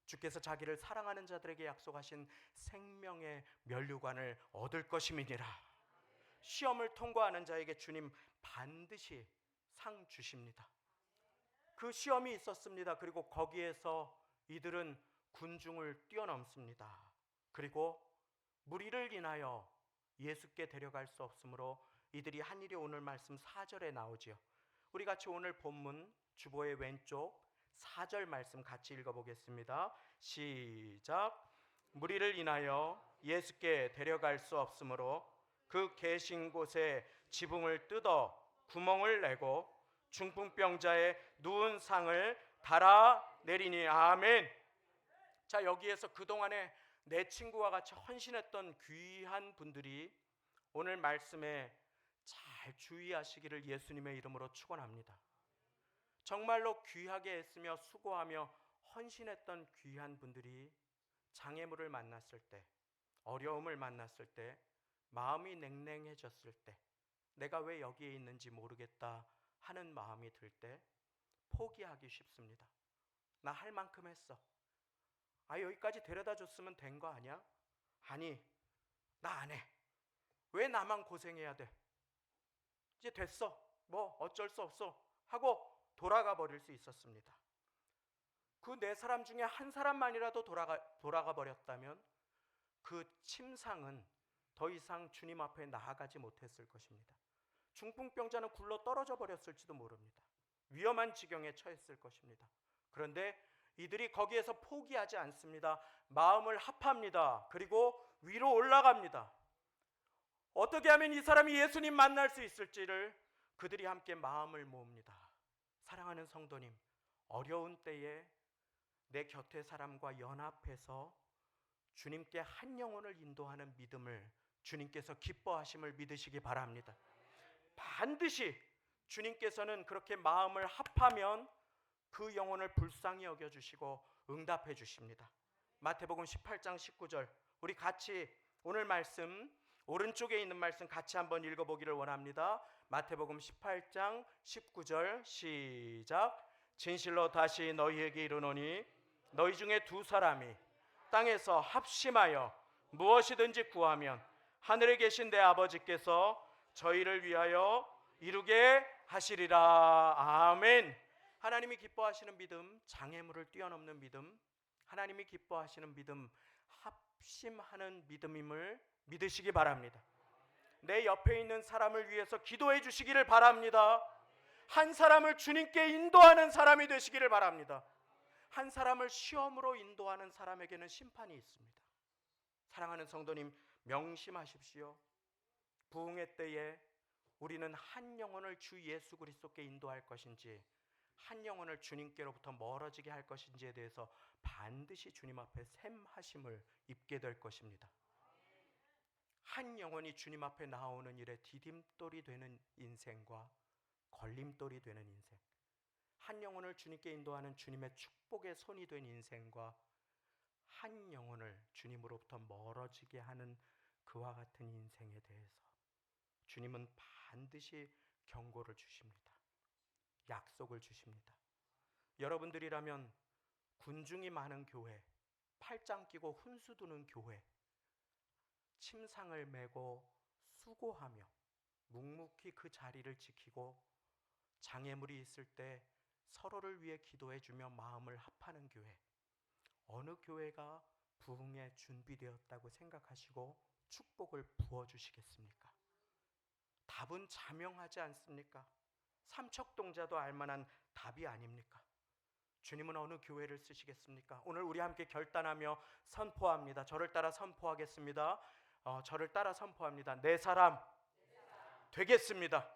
Speaker 1: 주께서 자기를 사랑하는 자들에게 약속하신 생명의 면류관을 얻을 것임이니라. 시험을 통과하는 자에게 주님 반드시 상 주십니다. 그 시험이 있었습니다. 그리고 거기에서 이들은 군중을 뛰어넘습니다. 그리고 무리를 인하여 예수께 데려갈 수 없으므로 이들이 한 일이 오늘 말씀 4절에 나오지요. 우리 같이 오늘 본문 주보의 왼쪽 4절 말씀 같이 읽어보겠습니다. 시작. 무리를 인하여 예수께 데려갈 수 없으므로 그 계신 곳에 지붕을 뜯어 구멍을 내고 중풍병자의 누운 상을 달아 내리니. 아멘. 자, 여기에서 그동안에 내 친구와 같이 헌신했던 귀한 분들이 오늘 말씀에 잘 주의하시기를 예수님의 이름으로 축원합니다. 정말로 귀하게 애쓰며 수고하며 헌신했던 귀한 분들이 장애물을 만났을 때, 어려움을 만났을 때, 마음이 냉랭해졌을 때, 내가 왜 여기에 있는지 모르겠다 하는 마음이 들 때 포기하기 쉽습니다. 나 할 만큼 했어. 아, 여기까지 데려다 줬으면 된 거 아니야? 아니, 나 안 해. 왜 나만 고생해야 돼? 이제 됐어. 뭐 어쩔 수 없어 하고 돌아가 버릴 수 있었습니다. 그 네 사람 중에 한 사람만이라도 돌아가 버렸다면 그 침상은 더 이상 주님 앞에 나아가지 못했을 것입니다. 중풍병자는 굴러 떨어져 버렸을지도 모릅니다. 위험한 지경에 처했을 것입니다. 그런데 이들이 거기에서 포기하지 않습니다. 마음을 합합니다. 그리고 위로 올라갑니다. 어떻게 하면 이 사람이 예수님 만날 수 있을지를 그들이 함께 마음을 모읍니다. 사랑하는 성도님, 어려운 때에 내 곁의 사람과 연합해서 주님께 한 영혼을 인도하는 믿음을 주님께서 기뻐하심을 믿으시기 바랍니다. 반드시 주님께서는 그렇게 마음을 합하면 그 영혼을 불쌍히 여겨주시고 응답해 주십니다. 마태복음 18장 19절, 우리 같이 오늘 말씀 오른쪽에 있는 말씀 같이 한번 읽어보기를 원합니다. 마태복음 18장 19절 시작. 진실로 다시 너희에게 이르노니 너희 중에 두 사람이 땅에서 합심하여 무엇이든지 구하면 하늘에 계신 내 아버지께서 저희를 위하여 이루게 하시리라. 아멘. 하나님이 기뻐하시는 믿음, 장애물을 뛰어넘는 믿음, 하나님이 기뻐하시는 믿음, 합심하는 믿음임을 믿으시기 바랍니다. 내 옆에 있는 사람을 위해서 기도해 주시기를 바랍니다. 한 사람을 주님께 인도하는 사람이 되시기를 바랍니다. 한 사람을 시험으로 인도하는 사람에게는 심판이 있습니다. 사랑하는 성도님, 명심하십시오. 부흥의 때에 우리는 한 영혼을 주 예수 그리스도께 인도할 것인지 한 영혼을 주님께로부터 멀어지게 할 것인지에 대해서 반드시 주님 앞에 샘하심을 입게 될 것입니다. 한 영혼이 주님 앞에 나오는 일에 디딤돌이 되는 인생과 걸림돌이 되는 인생, 한 영혼을 주님께 인도하는 주님의 축복의 손이 된 인생과 한 영혼을 주님으로부터 멀어지게 하는 그와 같은 인생에 대해서 주님은 반드시 경고를 주십니다. 약속을 주십니다. 여러분들이라면 군중이 많은 교회, 팔짱 끼고 훈수 두는 교회, 침상을 메고 수고하며 묵묵히 그 자리를 지키고 장애물이 있을 때 서로를 위해 기도해주며 마음을 합하는 교회, 어느 교회가 부흥에 준비되었다고 생각하시고 축복을 부어주시겠습니까? 답은 자명하지 않습니까? 삼척동자도 알만한 답이 아닙니까? 주님은 어느 교회를 쓰시겠습니까? 오늘 우리 함께 결단하며 선포합니다. 저를 따라 선포하겠습니다. 저를 따라 선포합니다. 내 사람 되겠습니다.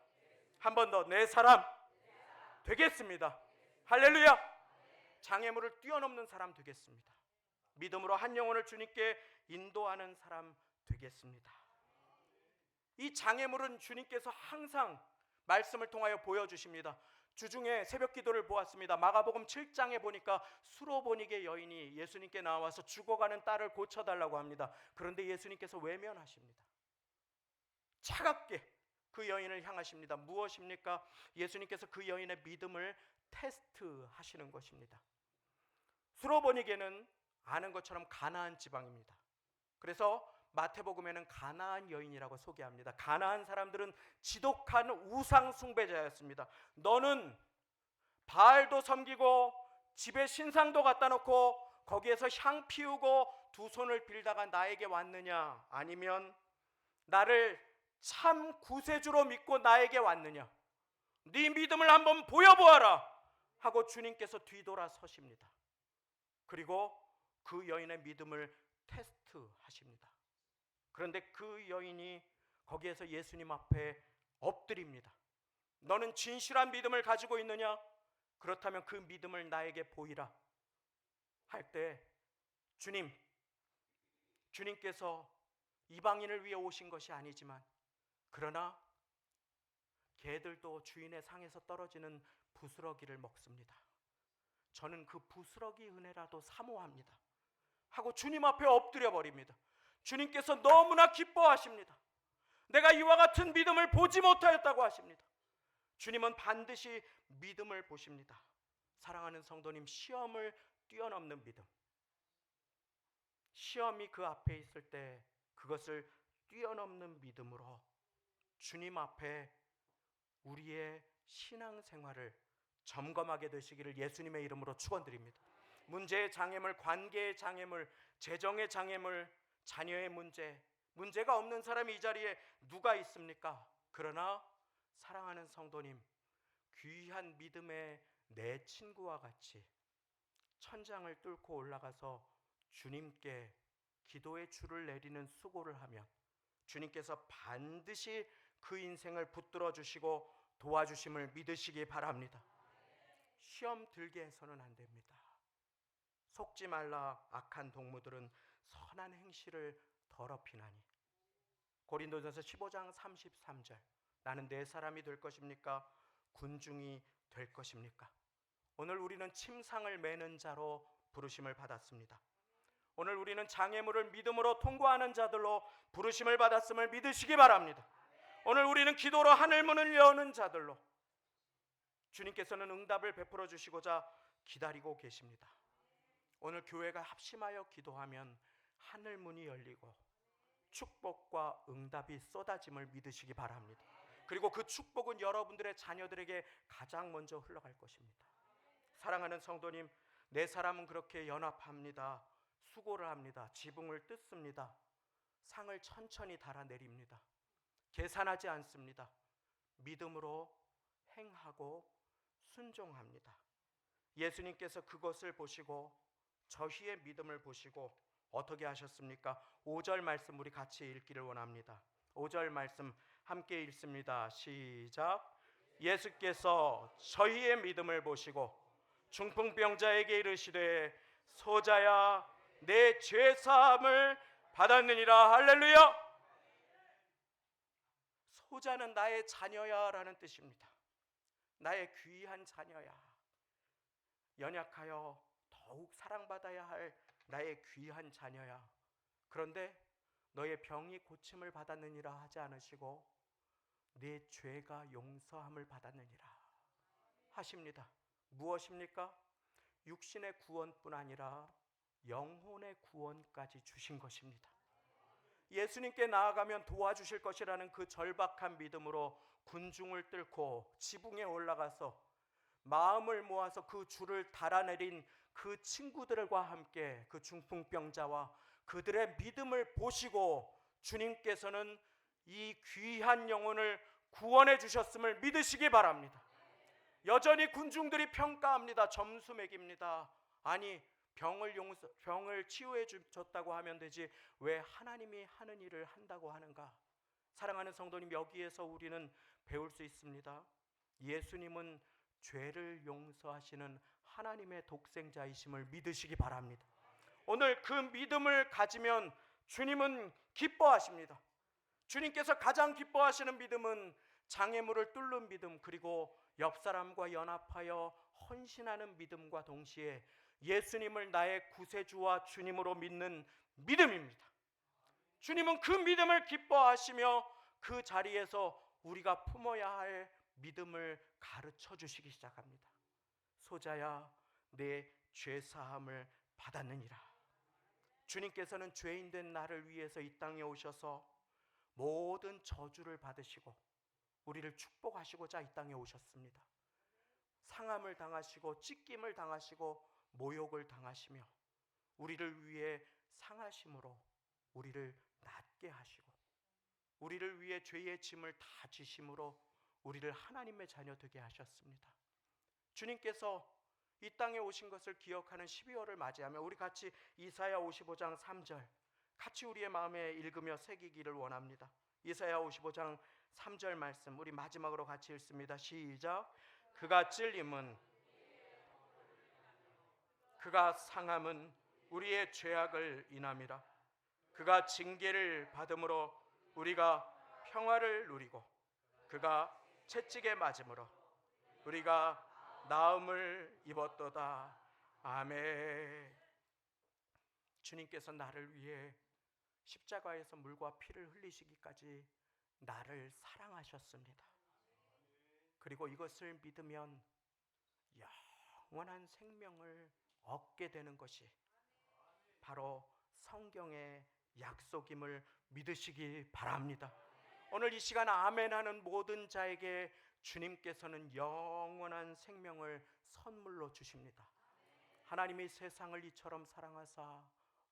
Speaker 1: 한 번 더, 내 사람 되겠습니다. 할렐루야. 장애물을 뛰어넘는 사람 되겠습니다. 믿음으로 한 영혼을 주님께 인도하는 사람 되겠습니다. 이 장애물은 주님께서 항상 말씀을 통하여 보여주십니다. 주중에 새벽 기도를 보았습니다. 마가복음 7장에 보니까 수로보니게 여인이 예수님께 나와서 죽어가는 딸을 고쳐달라고 합니다. 그런데 예수님께서 외면하십니다. 차갑게 그 여인을 향하십니다. 무엇입니까? 예수님께서 그 여인의 믿음을 테스트하시는 것입니다. 수로보니게는 아는 것처럼 가나안 지방입니다. 그래서 마태복음에는 가나안 여인이라고 소개합니다. 가나안 사람들은 지독한 우상 숭배자였습니다. 너는 바알도 섬기고 집에 신상도 갖다 놓고 거기에서 향 피우고 두 손을 빌다가 나에게 왔느냐, 아니면 나를 참 구세주로 믿고 나에게 왔느냐, 네 믿음을 한번 보여보아라 하고 주님께서 뒤돌아서십니다. 그리고 그 여인의 믿음을 테스트하십니다. 그런데 그 여인이 거기에서 예수님 앞에 엎드립니다. 너는 진실한 믿음을 가지고 있느냐? 그렇다면 그 믿음을 나에게 보이라 할 때 주님께서 이방인을 위해 오신 것이 아니지만 그러나 개들도 주인의 상에서 떨어지는 부스러기를 먹습니다. 저는 그 부스러기 은혜라도 사모합니다 하고 주님 앞에 엎드려 버립니다. 주님께서 너무나 기뻐하십니다. 내가 이와 같은 믿음을 보지 못하였다고 하십니다. 주님은 반드시 믿음을 보십니다. 사랑하는 성도님, 시험을 뛰어넘는 믿음, 시험이 그 앞에 있을 때 그것을 뛰어넘는 믿음으로 주님 앞에 우리의 신앙생활을 점검하게 되시기를 예수님의 이름으로 축원드립니다. 문제의 장애물, 관계의 장애물, 재정의 장애물, 자녀의 문제가 없는 사람이 이 자리에 누가 있습니까? 그러나 사랑하는 성도님, 귀한 믿음의 내 친구와 같이 천장을 뚫고 올라가서 주님께 기도의 줄을 내리는 수고를 하면 주님께서 반드시 그 인생을 붙들어 주시고 도와주심을 믿으시기 바랍니다. 시험 들게 해서는 안 됩니다. 속지 말라. 악한 동무들은 선한 행실을 더럽히나니. 고린도전서 15장 33절. 나는 내 사람이 될 것입니까? 군중이 될 것입니까? 오늘 우리는 침상을 매는 자로 부르심을 받았습니다. 오늘 우리는 장애물을 믿음으로 통과하는 자들로 부르심을 받았음을 믿으시기 바랍니다. 오늘 우리는 기도로 하늘 문을 여는 자들로 주님께서는 응답을 베풀어 주시고자 기다리고 계십니다. 오늘 교회가 합심하여 기도하면 하늘 문이 열리고 축복과 응답이 쏟아짐을 믿으시기 바랍니다. 그리고 그 축복은 여러분들의 자녀들에게 가장 먼저 흘러갈 것입니다. 사랑하는 성도님, 내 사람은 그렇게 연합합니다. 수고를 합니다. 지붕을 뜯습니다. 상을 천천히 달아내립니다. 계산하지 않습니다. 믿음으로 행하고 순종합니다. 예수님께서 그것을 보시고 저희의 믿음을 보시고 어떻게 하셨습니까? 5절 말씀 우리 같이 읽기를 원합니다. 5절 말씀 함께 읽습니다. 시작. 예수께서 저희의 믿음을 보시고 중풍병자에게 이르시되 소자야 내 죄사함을 받았느니라. 할렐루야. 소자는 나의 자녀야 라는 뜻입니다. 나의 귀한 자녀야. 연약하여 더욱 사랑받아야 할 나의 귀한 자녀야. 그런데 너의 병이 고침을 받았느니라 하지 않으시고 내 죄가 용서함을 받았느니라 하십니다. 무엇입니까? 육신의 구원뿐 아니라 영혼의 구원까지 주신 것입니다. 예수님께 나아가면 도와주실 것이라는 그 절박한 믿음으로 군중을 뚫고 지붕에 올라가서 마음을 모아서 그 줄을 달아내린 그 친구들과 함께 그 중풍병자와 그들의 믿음을 보시고 주님께서는 이 귀한 영혼을 구원해 주셨음을 믿으시기 바랍니다. 여전히 군중들이 평가합니다. 점수 매깁니다. 아니 병을 치유해 주셨다고 하면 되지 왜 하나님이 하는 일을 한다고 하는가? 사랑하는 성도님, 여기에서 우리는 배울 수 있습니다. 예수님은 죄를 용서하시는 하나님의 독생자이심을 믿으시기 바랍니다. 오늘 그 믿음을 가지면 주님은 기뻐하십니다. 주님께서 가장 기뻐하시는 믿음은 장애물을 뚫는 믿음, 그리고 옆 사람과 연합하여 헌신하는 믿음과 동시에 예수님을 나의 구세주와 주님으로 믿는 믿음입니다. 주님은 그 믿음을 기뻐하시며 그 자리에서 우리가 품어야 할 믿음을 가르쳐 주시기 시작합니다. 소자야 내 죄사함을 받았느니라. 주님께서는 죄인된 나를 위해서 이 땅에 오셔서 모든 저주를 받으시고 우리를 축복하시고자 이 땅에 오셨습니다. 상함을 당하시고 찢김을 당하시고 모욕을 당하시며 우리를 위해 상하심으로 우리를 낫게 하시고 우리를 위해 죄의 짐을 다 지심으로 우리를 하나님의 자녀 되게 하셨습니다. 주님께서 이 땅에 오신 것을 기억하는 12월을 맞이하며 우리 같이 이사야 55장 3절 같이 우리의 마음에 읽으며 새기기를 원합니다. 이사야 55장 3절 말씀 우리 마지막으로 같이 읽습니다. 시작. 그가 찔림은 그가 상함은 우리의 죄악을 인함이라. 그가 징계를 받음으로 우리가 평화를 누리고 그가 채찍에 맞음으로 우리가 나음을 입었도다. 아멘. 주님께서 나를 위해 십자가에서 물과 피를 흘리시기까지 나를 사랑하셨습니다. 그리고 이것을 믿으면 영원한 생명을 얻게 되는 것이 바로 성경의 약속임을 믿으시기 바랍니다. 오늘 이 시간 아멘하는 모든 자에게 주님께서는 영원한 생명을 선물로 주십니다. 하나님이 세상을 이처럼 사랑하사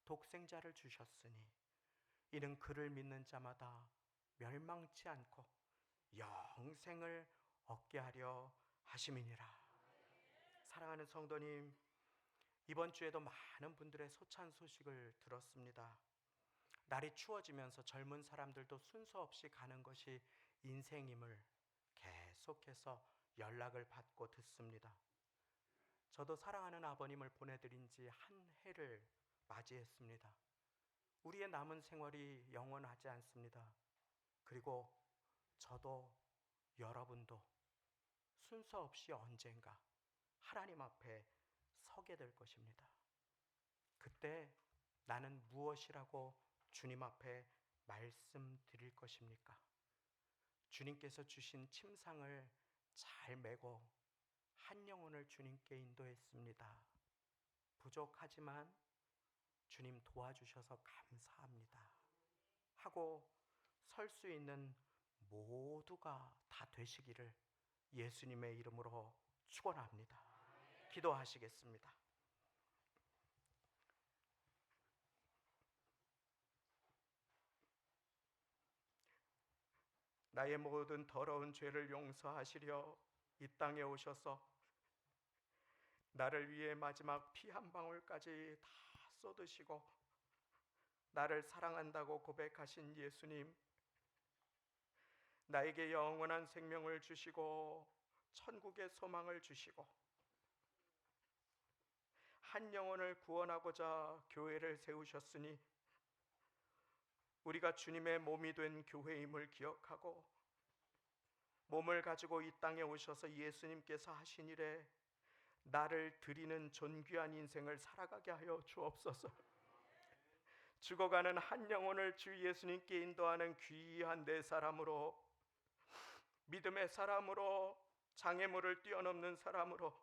Speaker 1: 독생자를 주셨으니 이는 그를 믿는 자마다 멸망치 않고 영생을 얻게 하려 하심이니라. 사랑하는 성도님, 이번 주에도 많은 분들의 소찬 소식을 들었습니다. 날이 추워지면서 젊은 사람들도 순서 없이 가는 것이 인생임을 계속해서 연락을 받고 듣습니다. 저도 사랑하는 아버님을 보내드린 지 한 해를 맞이했습니다. 우리의 남은 생활이 영원하지 않습니다. 그리고 저도 여러분도 순서 없이 언젠가 하나님 앞에 서게 될 것입니다. 그때 나는 무엇이라고 주님 앞에 말씀드릴 것입니까? 주님께서 주신 침상을 잘 메고 한 영혼을 주님께 인도했습니다. 부족하지만 주님 도와주셔서 감사합니다 하고 설 수 있는 모두가 다 되시기를 예수님의 이름으로 축원합니다. 기도하시겠습니다. 나의 모든 더러운 죄를 용서하시려 이 땅에 오셔서 나를 위해 마지막 피 한 방울까지 다 쏟으시고 나를 사랑한다고 고백하신 예수님, 나에게 영원한 생명을 주시고 천국의 소망을 주시고 한 영혼을 구원하고자 교회를 세우셨으니 우리가 주님의 몸이 된 교회임을 기억하고 몸을 가지고 이 땅에 오셔서 예수님께서 하신 일에 나를 드리는 존귀한 인생을 살아가게 하여 주옵소서. 죽어가는 한 영혼을 주 예수님께 인도하는 귀한 내 사람으로, 믿음의 사람으로, 장애물을 뛰어넘는 사람으로,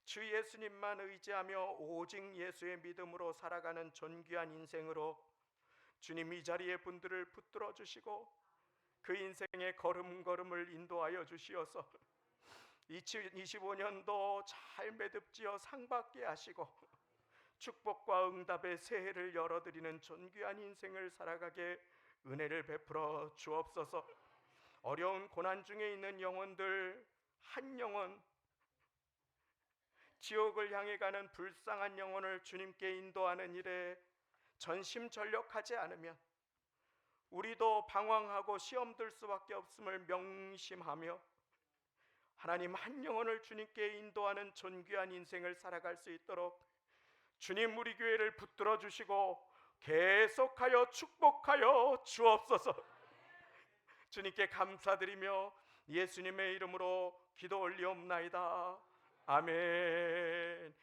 Speaker 1: 주 예수님만 의지하며 오직 예수의 믿음으로 살아가는 존귀한 인생으로 주님 이 자리에 분들을 붙들어 주시고 그 인생의 걸음걸음을 인도하여 주시어서 2025년도 잘 매듭지어 상받게 하시고 축복과 응답의 새해를 열어드리는 존귀한 인생을 살아가게 은혜를 베풀어 주옵소서. 어려운 고난 중에 있는 영혼들 한 영혼, 지옥을 향해 가는 불쌍한 영혼을 주님께 인도하는 일에 전심전력하지 않으면 우리도 방황하고 시험 들 수밖에 없음을 명심하며 하나님 한 영혼을 주님께 인도하는 존귀한 인생을 살아갈 수 있도록 주님 우리 교회를 붙들어 주시고 계속하여 축복하여 주옵소서. 주님께 감사드리며 예수님의 이름으로 기도 올리옵나이다. 아멘.